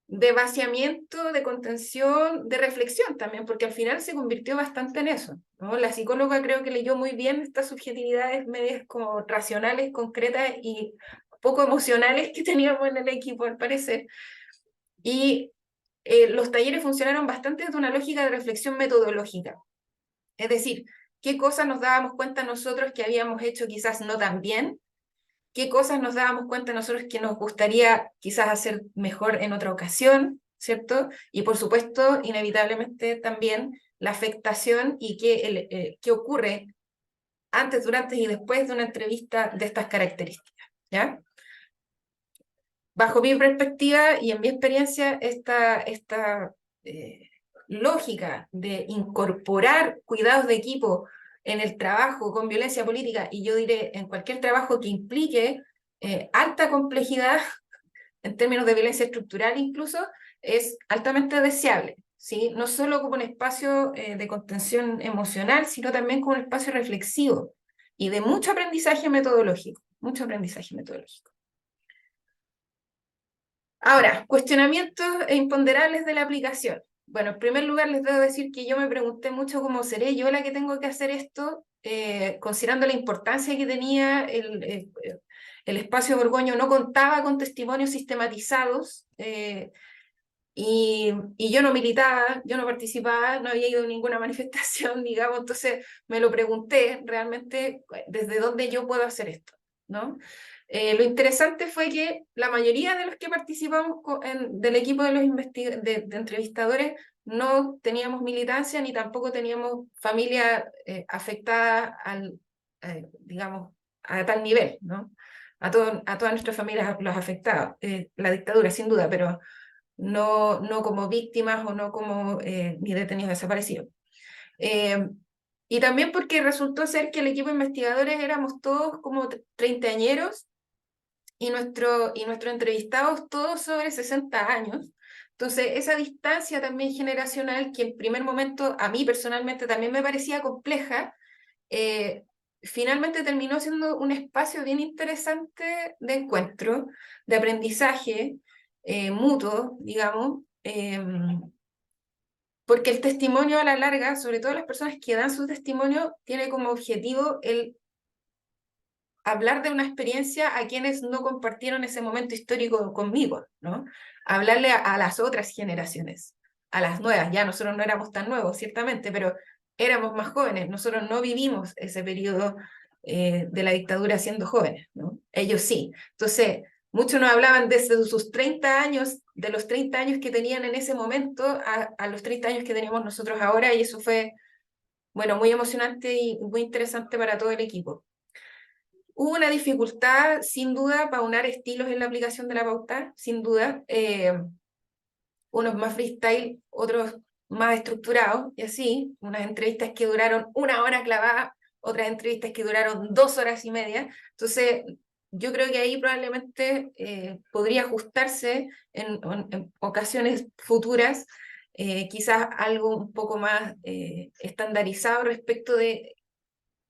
de vaciamiento, de contención, de reflexión también, porque al final se convirtió bastante en eso, ¿no? La psicóloga creo que leyó muy bien estas subjetividades medias como racionales, concretas y poco emocionales que teníamos en el equipo, al parecer. Y los talleres funcionaron bastante desde una lógica de reflexión metodológica. Es decir, qué cosas nos dábamos cuenta nosotros que habíamos hecho quizás no tan bien, qué cosas nos dábamos cuenta nosotros que nos gustaría quizás hacer mejor en otra ocasión, ¿cierto? Y por supuesto, inevitablemente también la afectación y qué ocurre antes, durante y después de una entrevista de estas características, ¿ya? Bajo mi perspectiva y en mi experiencia, esta lógica de incorporar cuidados de equipo en el trabajo con violencia política, y yo diré en cualquier trabajo que implique alta complejidad en términos de violencia estructural incluso, es altamente deseable, ¿sí? No solo como un espacio de contención emocional, sino también como un espacio reflexivo y de mucho aprendizaje metodológico, mucho aprendizaje metodológico. Ahora, cuestionamientos e imponderables de la aplicación. Bueno, en primer lugar les debo decir que yo me pregunté mucho cómo seré yo la que tengo que hacer esto, considerando la importancia que tenía el espacio Borgoño, no contaba con testimonios sistematizados, y yo no militaba, yo no participaba, no había ido a ninguna manifestación, digamos, entonces me lo pregunté realmente desde dónde yo puedo hacer esto, ¿no? Lo interesante fue que la mayoría de los que participamos del equipo de los de entrevistadores no teníamos militancia ni tampoco teníamos familia afectada digamos, a tal nivel, ¿no? A todas nuestras familias los afectados, la dictadura sin duda, pero no como víctimas o no como ni detenidos desaparecidos. Y también porque resultó ser que el equipo de investigadores éramos todos como treintañeros y nuestros entrevistados todos sobre 60 años. Entonces, esa distancia también generacional, que en primer momento a mí personalmente también me parecía compleja, finalmente terminó siendo un espacio bien interesante de encuentro, de aprendizaje mutuo, digamos, porque el testimonio a la larga, sobre todo las personas que dan su testimonio, tiene como objetivo el hablar de una experiencia a quienes no compartieron ese momento histórico conmigo, ¿no? Hablarle a las otras generaciones, a las nuevas. Ya nosotros no éramos tan nuevos, ciertamente, pero éramos más jóvenes. Nosotros no vivimos ese periodo de la dictadura siendo jóvenes, ¿no? Ellos sí. Entonces, muchos nos hablaban desde sus 30 años, de los 30 años que tenían en ese momento a los 30 años que tenemos nosotros ahora, y eso fue, bueno, muy emocionante y muy interesante para todo el equipo. Hubo una dificultad, sin duda, para aunar estilos en la aplicación de la pauta, sin duda. Unos más freestyle, otros más estructurados, y así. Unas entrevistas que duraron 1 hora clavada, otras entrevistas que duraron 2 horas y media. Entonces, yo creo que ahí probablemente podría ajustarse en ocasiones futuras, quizás algo un poco más estandarizado respecto de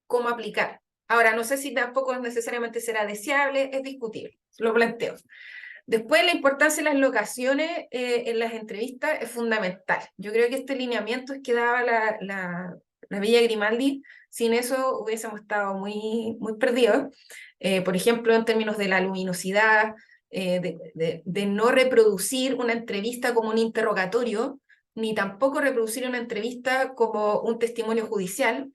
cómo aplicar. Ahora, no sé si tampoco necesariamente será deseable, es discutible, lo planteo. Después, la importancia de las locaciones en las entrevistas es fundamental. Yo creo que este lineamiento es que daba la Villa Grimaldi, sin eso hubiésemos estado muy perdidos. Por ejemplo, en términos de la luminosidad, de no reproducir una entrevista como un interrogatorio, ni tampoco reproducir una entrevista como un testimonio judicial.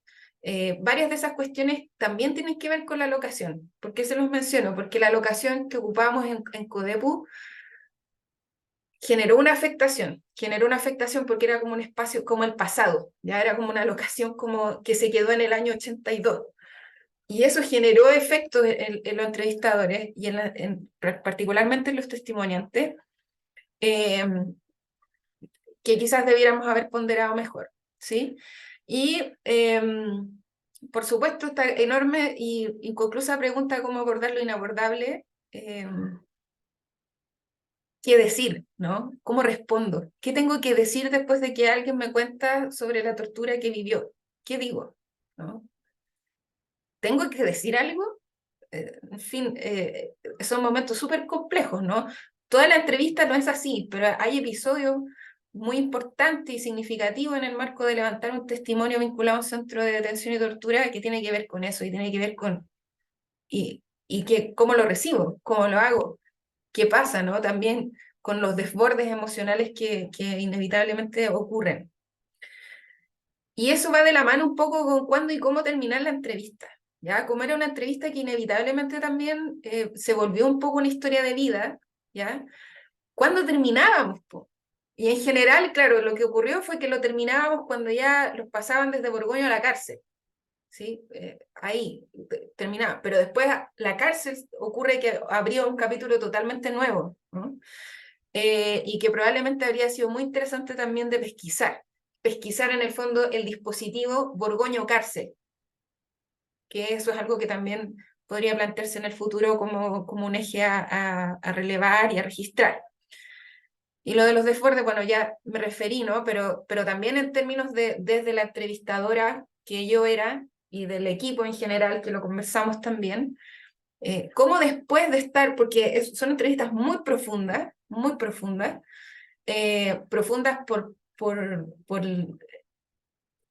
Varias de esas cuestiones también tienen que ver con la locación. ¿Por qué se los menciono? Porque la locación que ocupábamos en Codepu generó una afectación porque era como un espacio, como el pasado, ya era como una locación como que se quedó en el año 82. Y eso generó efectos en los entrevistadores y particularmente en los testimoniantes, eh, que quizás debiéramos haber ponderado mejor, ¿sí? Y por supuesto esta enorme y inconclusa pregunta cómo abordar lo inabordable, ¿qué decir, no? ¿Cómo respondo? ¿Qué tengo que decir después de que alguien me cuenta sobre la tortura que vivió? ¿Qué digo? ¿No? ¿Tengo que decir algo? En fin, son momentos súper complejos, ¿no? Toda la entrevista no es así, pero hay episodios muy importantes y significativos en el marco de levantar un testimonio vinculado a un centro de detención y tortura que tiene que ver con eso y tiene que ver con cómo lo recibo, cómo lo hago, qué pasa, ¿no? También con los desbordes emocionales que inevitablemente ocurren. Y eso va de la mano un poco con cuándo y cómo terminar la entrevista. ¿Ya? Como era una entrevista que inevitablemente también se volvió un poco una historia de vida, ¿ya? ¿Cuándo terminábamos, po? Y en general, claro, lo que ocurrió fue que lo terminábamos cuando ya los pasaban desde Borgoño a la cárcel, ¿sí? Ahí terminaba. Pero después la cárcel ocurre que abrió un capítulo totalmente nuevo, ¿no? Y que probablemente habría sido muy interesante también de pesquisar. Pesquisar en el fondo el dispositivo Borgoño Cárcel, que eso es algo que también podría plantearse en el futuro como un eje a relevar y a registrar. Y lo de los desbordes, bueno, ya me referí, ¿no? Pero también en términos desde la entrevistadora que yo era y del equipo en general, que lo conversamos también, cómo después de estar, porque son entrevistas muy profundas, profundas por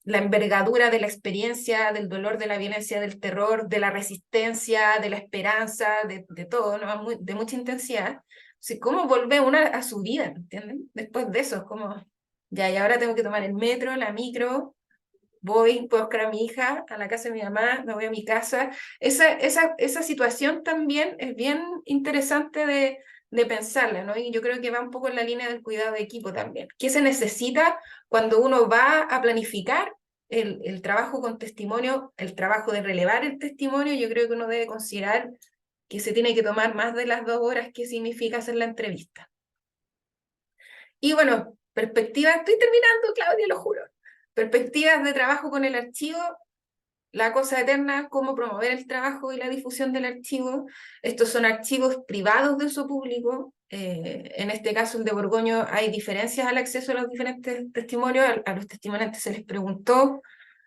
la envergadura de la experiencia, del dolor, de la violencia, del terror, de la resistencia, de la esperanza, de todo, ¿no? De mucha intensidad. O sea, ¿cómo vuelve una a su vida, ¿entienden? Después de eso, es como, ya, y ahora tengo que tomar el metro, la micro, puedo buscar a mi hija a la casa de mi mamá, me voy a mi casa. Esa situación también es bien interesante de pensarla, ¿no? Y yo creo que va un poco en la línea del cuidado de equipo también. ¿Qué se necesita cuando uno va a planificar el trabajo con testimonio, el trabajo de relevar el testimonio? Yo creo que uno debe considerar que se tiene que tomar más de las 2 horas que significa hacer la entrevista. Y bueno, perspectiva, estoy terminando, Claudia, lo juro. Perspectivas de trabajo con el archivo, la cosa eterna, cómo promover el trabajo y la difusión del archivo. Estos son archivos privados de uso público. En este caso, el de Borgoño, hay diferencias al acceso a los diferentes testimonios. A los testimoniantes se les preguntó,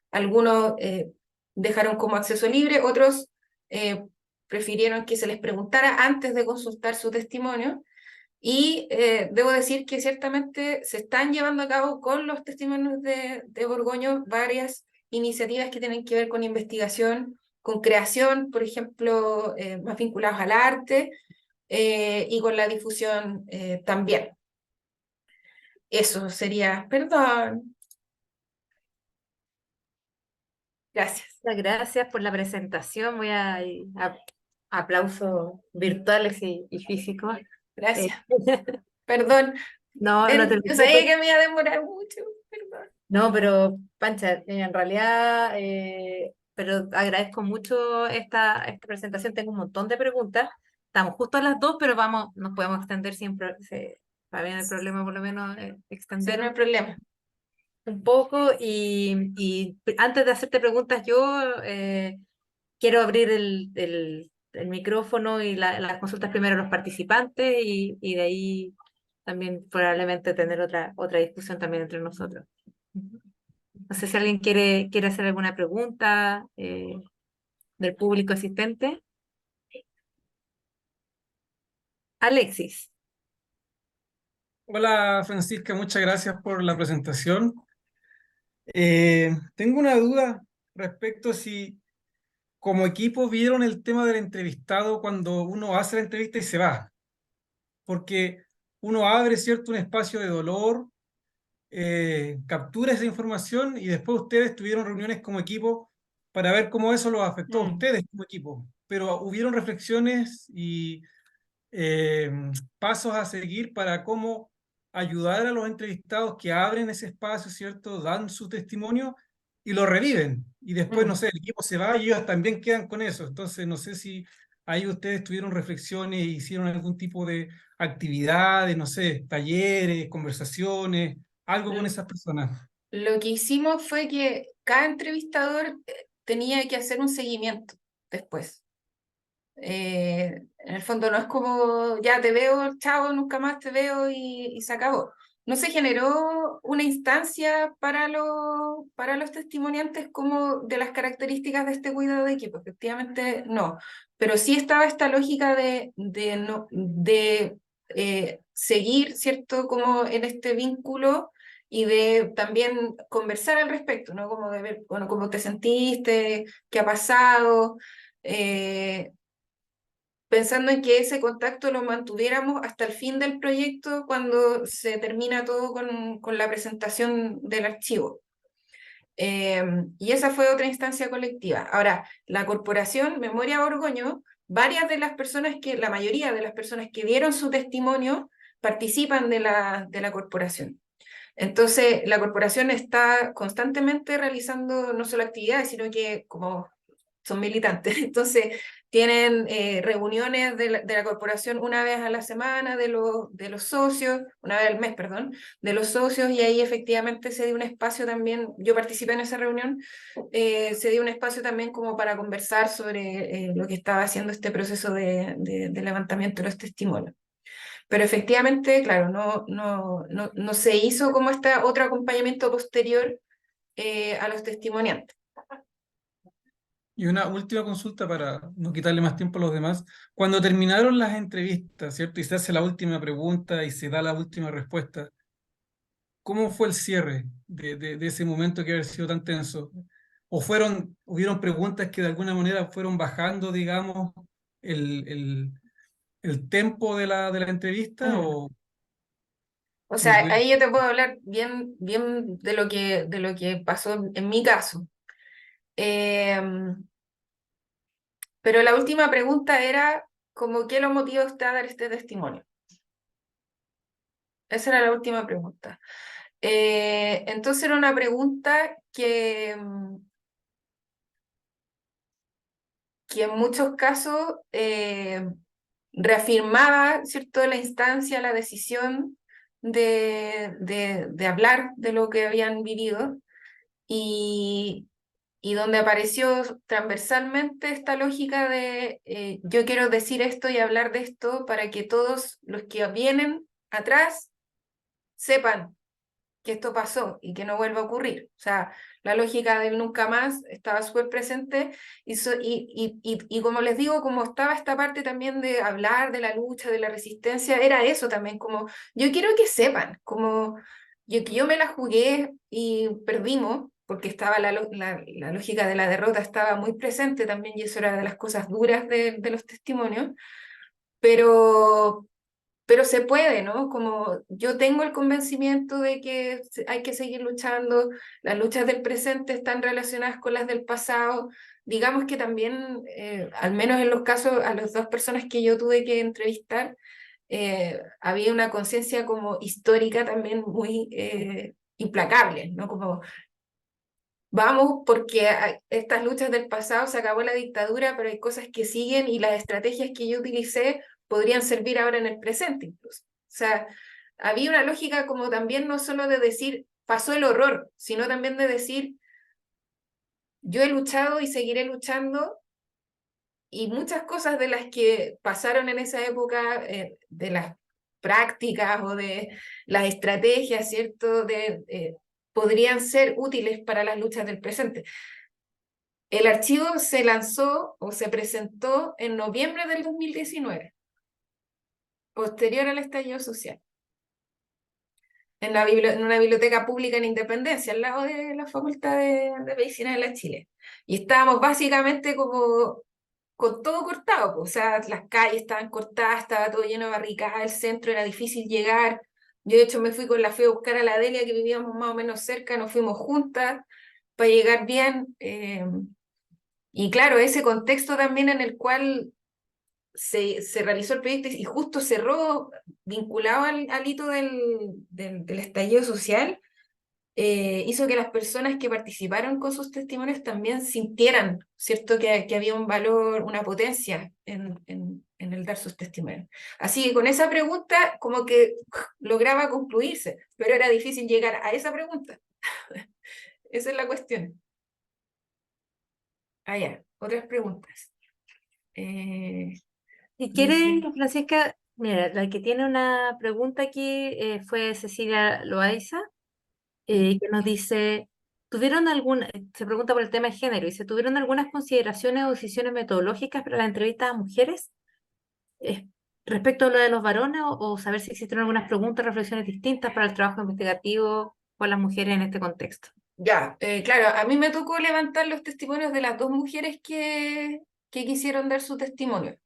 algunos dejaron como acceso libre, otros prefirieron que se les preguntara antes de consultar su testimonio. Y debo decir que ciertamente se están llevando a cabo con los testimonios de Borgoño varias iniciativas que tienen que ver con investigación, con creación, por ejemplo, más vinculados al arte, y con la difusión también. Eso sería, perdón. Gracias. Muchas gracias por la presentación. Aplausos virtuales y físicos. Gracias. Perdón. No te Yo sabía preocupes. que me iba a demorar mucho, perdón. No, pero Pancha, en realidad, pero agradezco mucho esta presentación. Tengo un montón de preguntas. Estamos justo a las 2, pero nos podemos extender siempre. Para bien el problema, por lo menos, Sí, no extender hay problema. un poco. Y antes de hacerte preguntas, yo quiero abrir el micrófono y las consultas primero a los participantes y de ahí también probablemente tener otra discusión también entre nosotros. No sé si alguien quiere hacer alguna pregunta del público asistente. Alexis. Hola Francisca, muchas gracias por la presentación. Tengo una duda respecto si como equipo vieron el tema del entrevistado cuando uno hace la entrevista y se va, porque uno abre, ¿cierto?, un espacio de dolor, captura esa información y después ustedes tuvieron reuniones como equipo para ver cómo eso los afectó a Mm. ustedes como equipo, pero hubieron reflexiones y eh, pasos a seguir para cómo ayudar a los entrevistados que abren ese espacio, ¿cierto? Dan su testimonio y lo reviven. Y después, no Mm. sé, el equipo se va y ellos también quedan con eso. Entonces, no sé si ahí ustedes tuvieron reflexiones, hicieron algún tipo de actividades, no sé, talleres, conversaciones, algo con Lo esas personas. lo que hicimos fue que cada entrevistador tenía que hacer un seguimiento después. En el fondo no es como, ya te veo, chao, nunca más te veo y se acabó. No se generó una instancia para los testimoniantes como de las características de este cuidado de equipo, efectivamente no, pero sí estaba esta lógica de seguir, ¿cierto? Como en este vínculo y de también conversar al respecto, ¿no? Como de ver, bueno, cómo te sentiste, qué ha pasado. eh, Pensando en que ese contacto lo mantuviéramos hasta el fin del proyecto cuando se termina todo con la presentación del archivo. Y esa fue otra instancia colectiva. Ahora, la corporación Memoria Borgoño, la mayoría de las personas que dieron su testimonio participan de la corporación. Entonces, la corporación está constantemente realizando no solo actividades, sino que como son militantes, entonces tienen reuniones de la corporación una vez a la semana de los socios, una vez al mes, perdón, de los socios, y ahí efectivamente se dio un espacio también, yo participé en esa reunión, se dio un espacio también como para conversar sobre lo que estaba haciendo este proceso de levantamiento de los testimonios. Pero efectivamente, claro, no se hizo como este otro acompañamiento posterior a los testimoniantes. Y una última consulta para no quitarle más tiempo a los demás. Cuando terminaron las entrevistas, ¿cierto? Y se hace la última pregunta y se da la última respuesta, ¿cómo fue el cierre de ese momento que había sido tan tenso? ¿O hubieron preguntas que de alguna manera fueron bajando, digamos, el, el, el tempo de la entrevista? Mm. ¿O O si me sea, pudiera- ahí yo te puedo hablar bien de lo que pasó en mi caso. Pero la última pregunta era como qué lo motivó a usted a dar este testimonio. Esa era la última pregunta. Entonces era una pregunta que en muchos casos reafirmaba, ¿cierto?, la instancia, la decisión de hablar de lo que habían vivido y, y donde apareció transversalmente esta lógica de yo quiero decir esto y hablar de esto para que todos los que vienen atrás sepan que esto pasó y que no vuelva a ocurrir. O sea, la lógica del nunca más estaba súper presente y como les digo, como estaba esta parte también de hablar de la lucha, de la resistencia, era eso también, como yo quiero que sepan, como que yo me la jugué y perdimos, porque estaba la lógica de la derrota estaba muy presente también y eso era de las cosas duras de los testimonios, pero, pero se puede, ¿no? Como yo tengo el convencimiento de que hay que seguir luchando, las luchas del presente están relacionadas con las del pasado. Digamos que también, al menos en los casos, a las dos personas que yo tuve que entrevistar, había una conciencia como histórica también muy implacable, ¿no? Como vamos, porque estas luchas del pasado se acabó la dictadura, pero hay cosas que siguen y las estrategias que yo utilicé podrían servir ahora en el presente incluso. O sea, había una lógica como también no solo de decir pasó el horror, sino también de decir yo he luchado y seguiré luchando y muchas cosas de las que pasaron en esa época, de las prácticas o de las estrategias, ¿cierto? Podrían ser útiles para las luchas del presente. El archivo se lanzó o se presentó en noviembre del 2019. posterior al estallido social, en una biblioteca pública en Independencia, al lado de la Facultad de Medicina de la Chile. Y estábamos básicamente como con todo cortado, o sea, las calles estaban cortadas, estaba todo lleno de barricadas, el centro era difícil llegar. Yo de hecho me fui con la fe a buscar a la Delia, que vivíamos más o menos cerca, nos fuimos juntas para llegar bien. Y claro, ese contexto también en el cual se realizó el proyecto y justo cerró, vinculado al hito del estallido social, hizo que las personas que participaron con sus testimonios también sintieran, ¿cierto?, que había un valor, una potencia en el dar sus testimonios. Así que con esa pregunta como que lograba concluirse, pero era difícil llegar a esa pregunta. Esa es la cuestión. Ah, ya, otras preguntas. Si quieres, Dice, Francisca, mira, la que tiene una pregunta aquí fue Cecilia Loaiza, que nos dice, se pregunta por el tema de género, dice, ¿tuvieron algunas consideraciones o decisiones metodológicas para la entrevista a mujeres eh, respecto a lo de los varones o saber si existieron algunas preguntas, reflexiones distintas para el trabajo investigativo con las mujeres en este contexto? ya, claro, a mí me tocó levantar los testimonios de las dos mujeres que quisieron dar su testimonio.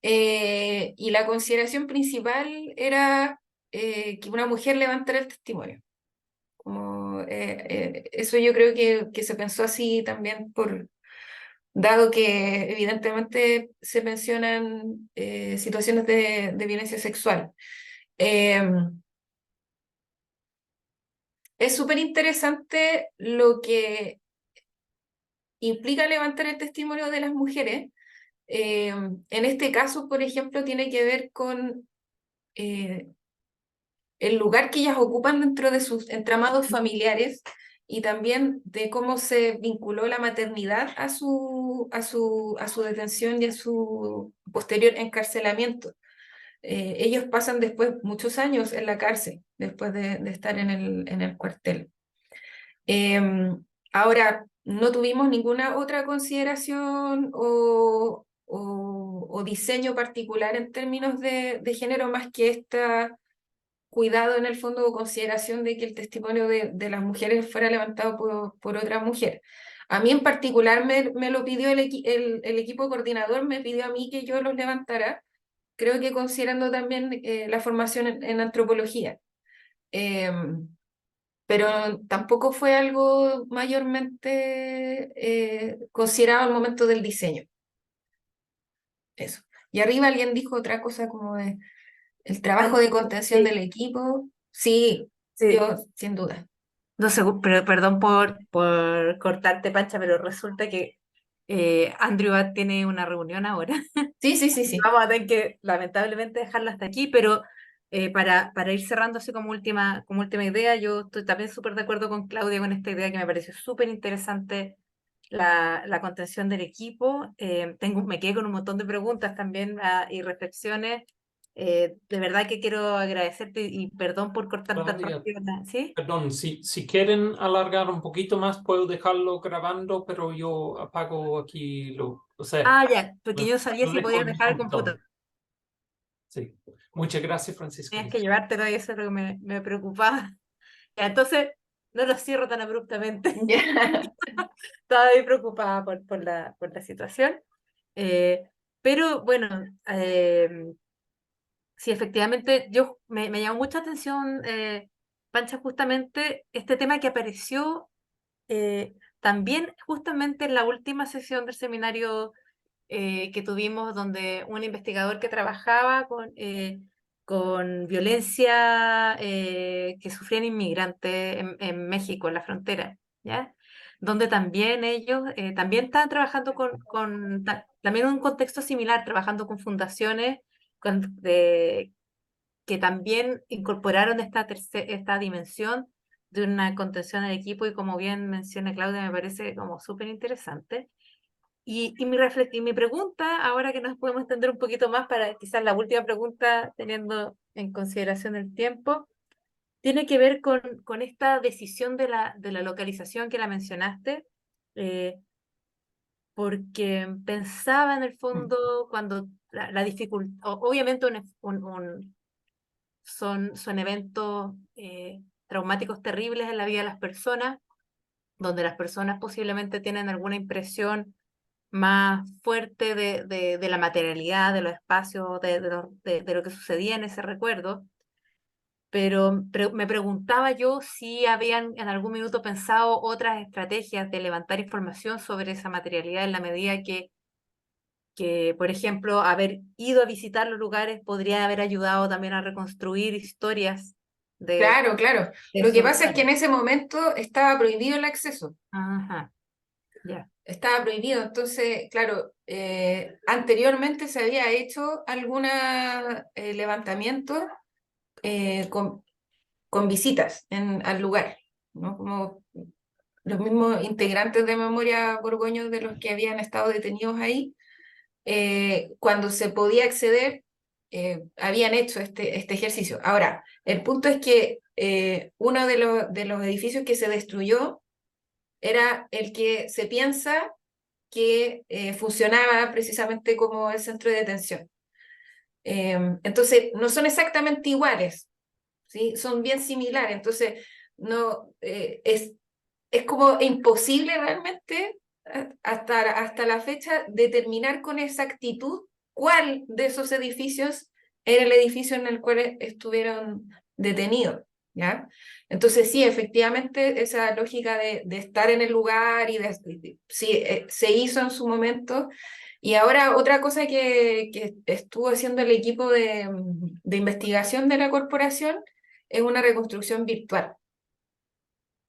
Y la consideración principal era que una mujer levantara el testimonio. Eso yo creo que se pensó así también dado que evidentemente se mencionan situaciones de violencia sexual. Eh, es súper interesante lo que implica levantar el testimonio de las mujeres. En este caso, por ejemplo, tiene que ver con el lugar que ellas ocupan dentro de sus entramados familiares y también de cómo se vinculó la maternidad a su detención y a su posterior encarcelamiento. Ellos pasan después muchos años en la cárcel, después de estar en el cuartel. Ahora, no tuvimos ninguna otra consideración o diseño particular en términos de género más que esta cuidado en el fondo o consideración de que el testimonio de las mujeres fuera levantado por otra mujer. A mí en particular me lo pidió el equipo coordinador, me pidió a mí que yo los levantara, creo que considerando también la formación en antropología. Pero tampoco fue algo mayormente considerado al momento del diseño. Eso. Y arriba alguien dijo otra cosa como de el trabajo de contención del equipo. Sí, Sí. yo sin duda. No sé, pero perdón por cortarte, Pancha, pero resulta que Andrew tiene una reunión ahora. Sí, sí, sí, sí. Vamos a tener que, lamentablemente, dejarlo hasta aquí, pero para ir cerrando así como última idea, yo estoy también súper de acuerdo con Claudia con esta idea que me pareció súper interesante la contención del equipo. Me quedé con un montón de preguntas también y reflexiones. De verdad que quiero agradecerte y perdón por cortar tan Claudia, rápido. ¿Sí? perdón, si quieren alargar un poquito más, puedo dejarlo grabando, pero yo apago aquí o sea, Ah, ya, porque yo sabía lo si dejo podías en mi dejar el computador. computador. Sí. Muchas gracias, Francisco. Tenías que llevártelo y eso es lo que me preocupaba. Ya, entonces, no lo cierro tan abruptamente. Estaba ahí preocupada por la situación. Eh, pero bueno, sí, efectivamente, me llamó mucha atención, Pancha, justamente este tema que apareció también justamente en la última sesión del seminario que tuvimos, donde un investigador que trabajaba con violencia que sufrían inmigrantes en México, en la frontera, ¿ya? Donde también ellos también estaban trabajando también en un contexto similar, trabajando con fundaciones que también incorporaron esta dimensión de una contención al equipo y como bien menciona Claudia, me parece como súper interesante. Y mi pregunta, ahora que nos podemos extender un poquito más para quizás la última pregunta, teniendo en consideración el tiempo, tiene que ver con esta decisión de la localización que la mencionaste. porque pensaba en el fondo cuando la dificultad, obviamente son eventos traumáticos terribles en la vida de las personas, donde las personas posiblemente tienen alguna impresión más fuerte de la materialidad, de los espacios, de lo que sucedía en ese recuerdo. Pero me preguntaba yo si habían en algún minuto pensado otras estrategias de levantar información sobre esa materialidad en la medida que, por ejemplo, haber ido a visitar los lugares podría haber ayudado también a reconstruir historias de Claro, claro. Lo que esos pasa es que lugares. en ese momento estaba prohibido el acceso. Ajá, ya. Estaba prohibido. Entonces, claro, anteriormente se había hecho algún levantamiento con visitas al lugar, ¿no? Como los mismos integrantes de Memoria Borgoño de los que habían estado detenidos ahí, cuando se podía acceder, habían hecho este ejercicio. Ahora, el punto es que uno de los edificios que se destruyó era el que se piensa que funcionaba precisamente como el centro de detención. Entonces, no son exactamente iguales, ¿sí? Son bien similares. Entonces, no, es como imposible realmente hasta la fecha determinar con exactitud cuál de esos edificios era el edificio en el cual estuvieron detenidos, ¿ya? Entonces sí, efectivamente esa lógica de estar en el lugar y sí, se hizo en su momento. Y ahora otra cosa que estuvo haciendo el equipo de investigación de la corporación es una reconstrucción virtual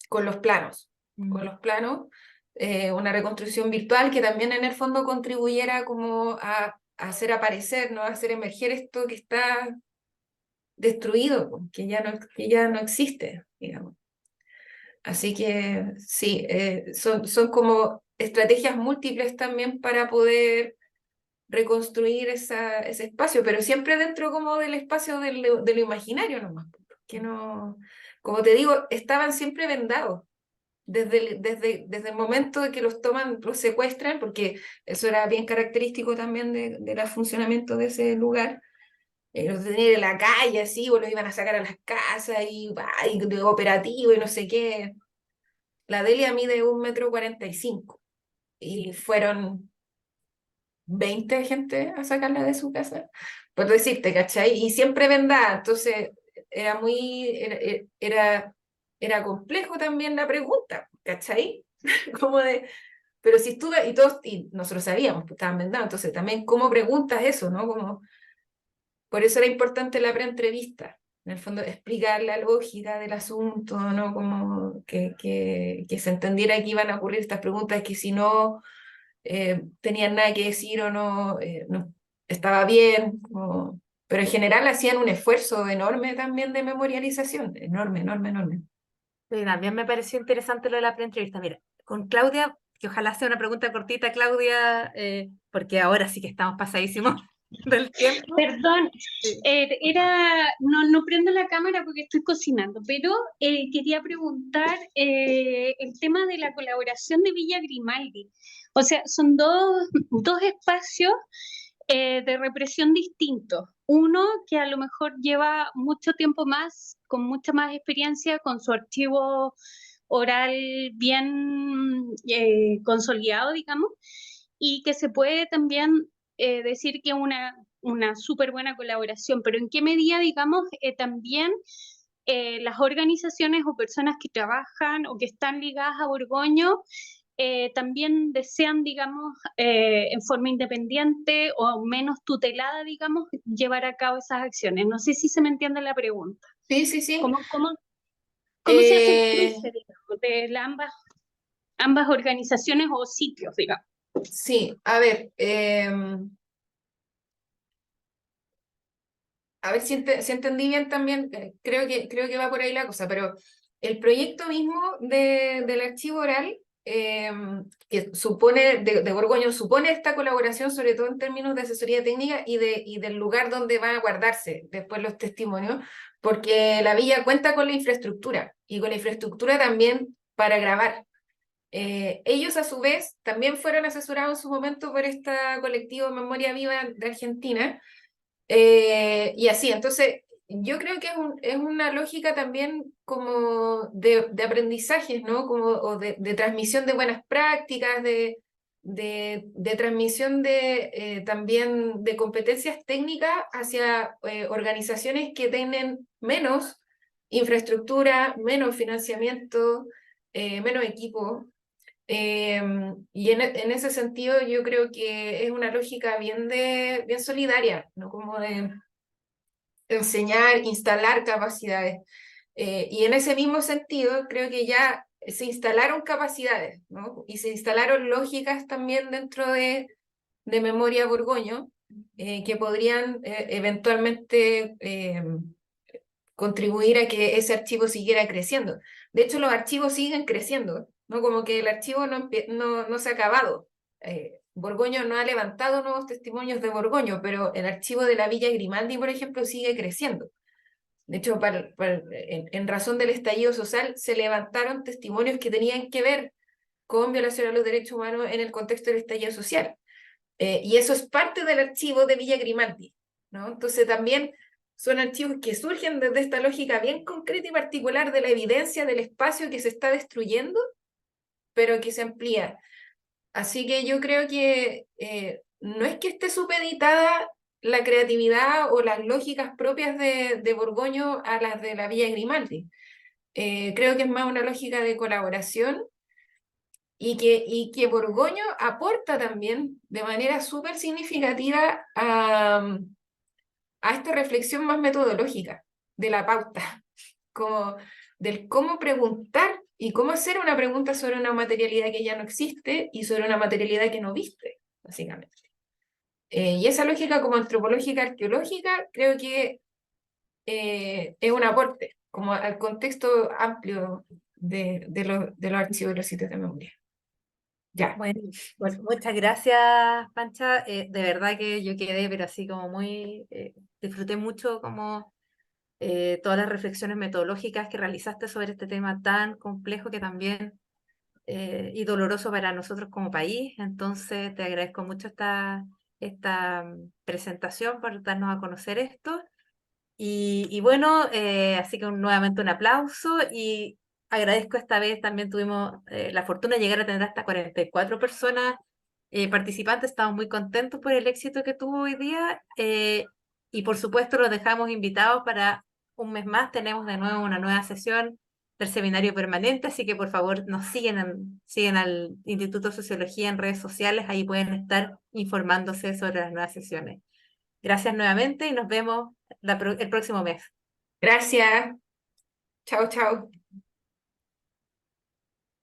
con los planos, una reconstrucción virtual que también en el fondo contribuyera como a hacer aparecer, ¿no? A hacer emerger esto que está destruido, que ya no existe, digamos. Así que sí, son como estrategias múltiples también para poder reconstruir ese espacio, pero siempre dentro como del espacio de lo imaginario nomás, que no, como te digo, estaban siempre vendados. Desde el momento de que los toman, los secuestran, porque eso era bien característico también del funcionamiento de ese lugar, los tenían en la calle así, o los iban a sacar a las casas, y de operativo y no sé qué. La Delia mide 1,45 m, y fueron 20 gente a sacarla de su casa, por decirte, ¿cachai? Y siempre vendada, entonces era era complejo también la pregunta, ¿cachai? Como de, pero si estuve, y nosotros sabíamos que estaban vendados, entonces también, ¿cómo preguntas eso, no? Como, por eso era importante la preentrevista, en el fondo explicar la lógica del asunto, ¿no? Como que se entendiera que iban a ocurrir estas preguntas, que si no tenían nada que decir o no, no estaba bien, pero en general hacían un esfuerzo enorme también de memorialización, enorme, enorme, enorme. Sí, también me pareció interesante lo de la preentrevista. Mira, con Claudia, que ojalá sea una pregunta cortita, Claudia, porque ahora sí que estamos pasadísimos del tiempo. Perdón, Sí. no prendo la cámara porque estoy cocinando, pero quería preguntar el tema de la colaboración de Villa Grimaldi. O sea, son dos espacios de represión distintos. Uno que a lo mejor lleva mucho tiempo más, con mucha más experiencia, con su archivo oral bien consolidado, digamos, y que se puede también decir que es una súper buena colaboración, pero en qué medida, digamos, también las organizaciones o personas que trabajan o que están ligadas a Borgoño también desean, digamos, en forma independiente o menos tutelada, digamos, llevar a cabo esas acciones. No sé si se me entiende la pregunta. Sí, sí, sí. ¿Cómo se hace el Eh, cruce, digamos, de ambas organizaciones o sitios, digamos? sí, a ver, a ver si entendí bien también, creo que va por ahí la cosa, pero el proyecto mismo del archivo oral, que supone, de Borgoño, supone esta colaboración, sobre todo en términos de asesoría técnica y del lugar donde van a guardarse después los testimonios, porque la villa cuenta con la infraestructura, y con la infraestructura también para grabar. Ellos a su vez también fueron asesorados en su momento por este colectivo Memoria Viva de Argentina, y así, entonces yo creo que es una lógica también como de aprendizajes, ¿no? Como, o de transmisión de buenas prácticas, de transmisión también de competencias técnicas hacia organizaciones que tienen menos infraestructura, menos financiamiento, menos equipo. Y en ese sentido yo creo que es una lógica bien solidaria, ¿no? Como de enseñar, instalar capacidades. Y en ese mismo sentido creo que ya se instalaron capacidades, ¿no? Y se instalaron lógicas también dentro de Memoria Borgoño, que podrían eventualmente contribuir a que ese archivo siguiera creciendo. De hecho, los archivos siguen creciendo, ¿no? Como que el archivo no se ha acabado. Borgoño no ha levantado nuevos testimonios de Borgoño, pero el archivo de la Villa Grimaldi, por ejemplo, sigue creciendo. De hecho, en razón del estallido social, se levantaron testimonios que tenían que ver con violación a los derechos humanos en el contexto del estallido social. Y eso es parte del archivo de Villa Grimaldi, ¿no? Entonces también son archivos que surgen desde esta lógica bien concreta y particular de la evidencia del espacio que se está destruyendo, pero que se amplía. Así que yo creo que no es que esté supeditada la creatividad o las lógicas propias de Borgoño a las de la Villa Grimaldi. Creo que es más una lógica de colaboración y que Borgoño aporta también de manera súper significativa a esta reflexión más metodológica de la pauta, como del cómo preguntar y cómo hacer una pregunta sobre una materialidad que ya no existe y sobre una materialidad que no viste, básicamente. Y esa lógica como antropológica arqueológica creo que es un aporte como al contexto amplio de los archivos y los sitios de memoria. Ya. Bueno, pues muchas gracias, Pancha. De verdad que yo quedé, pero así como muy, disfruté mucho como todas las reflexiones metodológicas que realizaste sobre este tema tan complejo que también y doloroso para nosotros como país. Entonces, te agradezco mucho esta presentación por darnos a conocer esto. Y bueno, así que nuevamente un aplauso y agradezco esta vez, también tuvimos la fortuna de llegar a tener hasta 44 personas participantes, estamos muy contentos por el éxito que tuvo hoy día y por supuesto los dejamos invitados para un mes más, tenemos de nuevo una nueva sesión del seminario permanente, así que por favor nos siguen al Instituto de Sociología en redes sociales, ahí pueden estar informándose sobre las nuevas sesiones. Gracias nuevamente y nos vemos el próximo mes. Gracias. Chao, chao.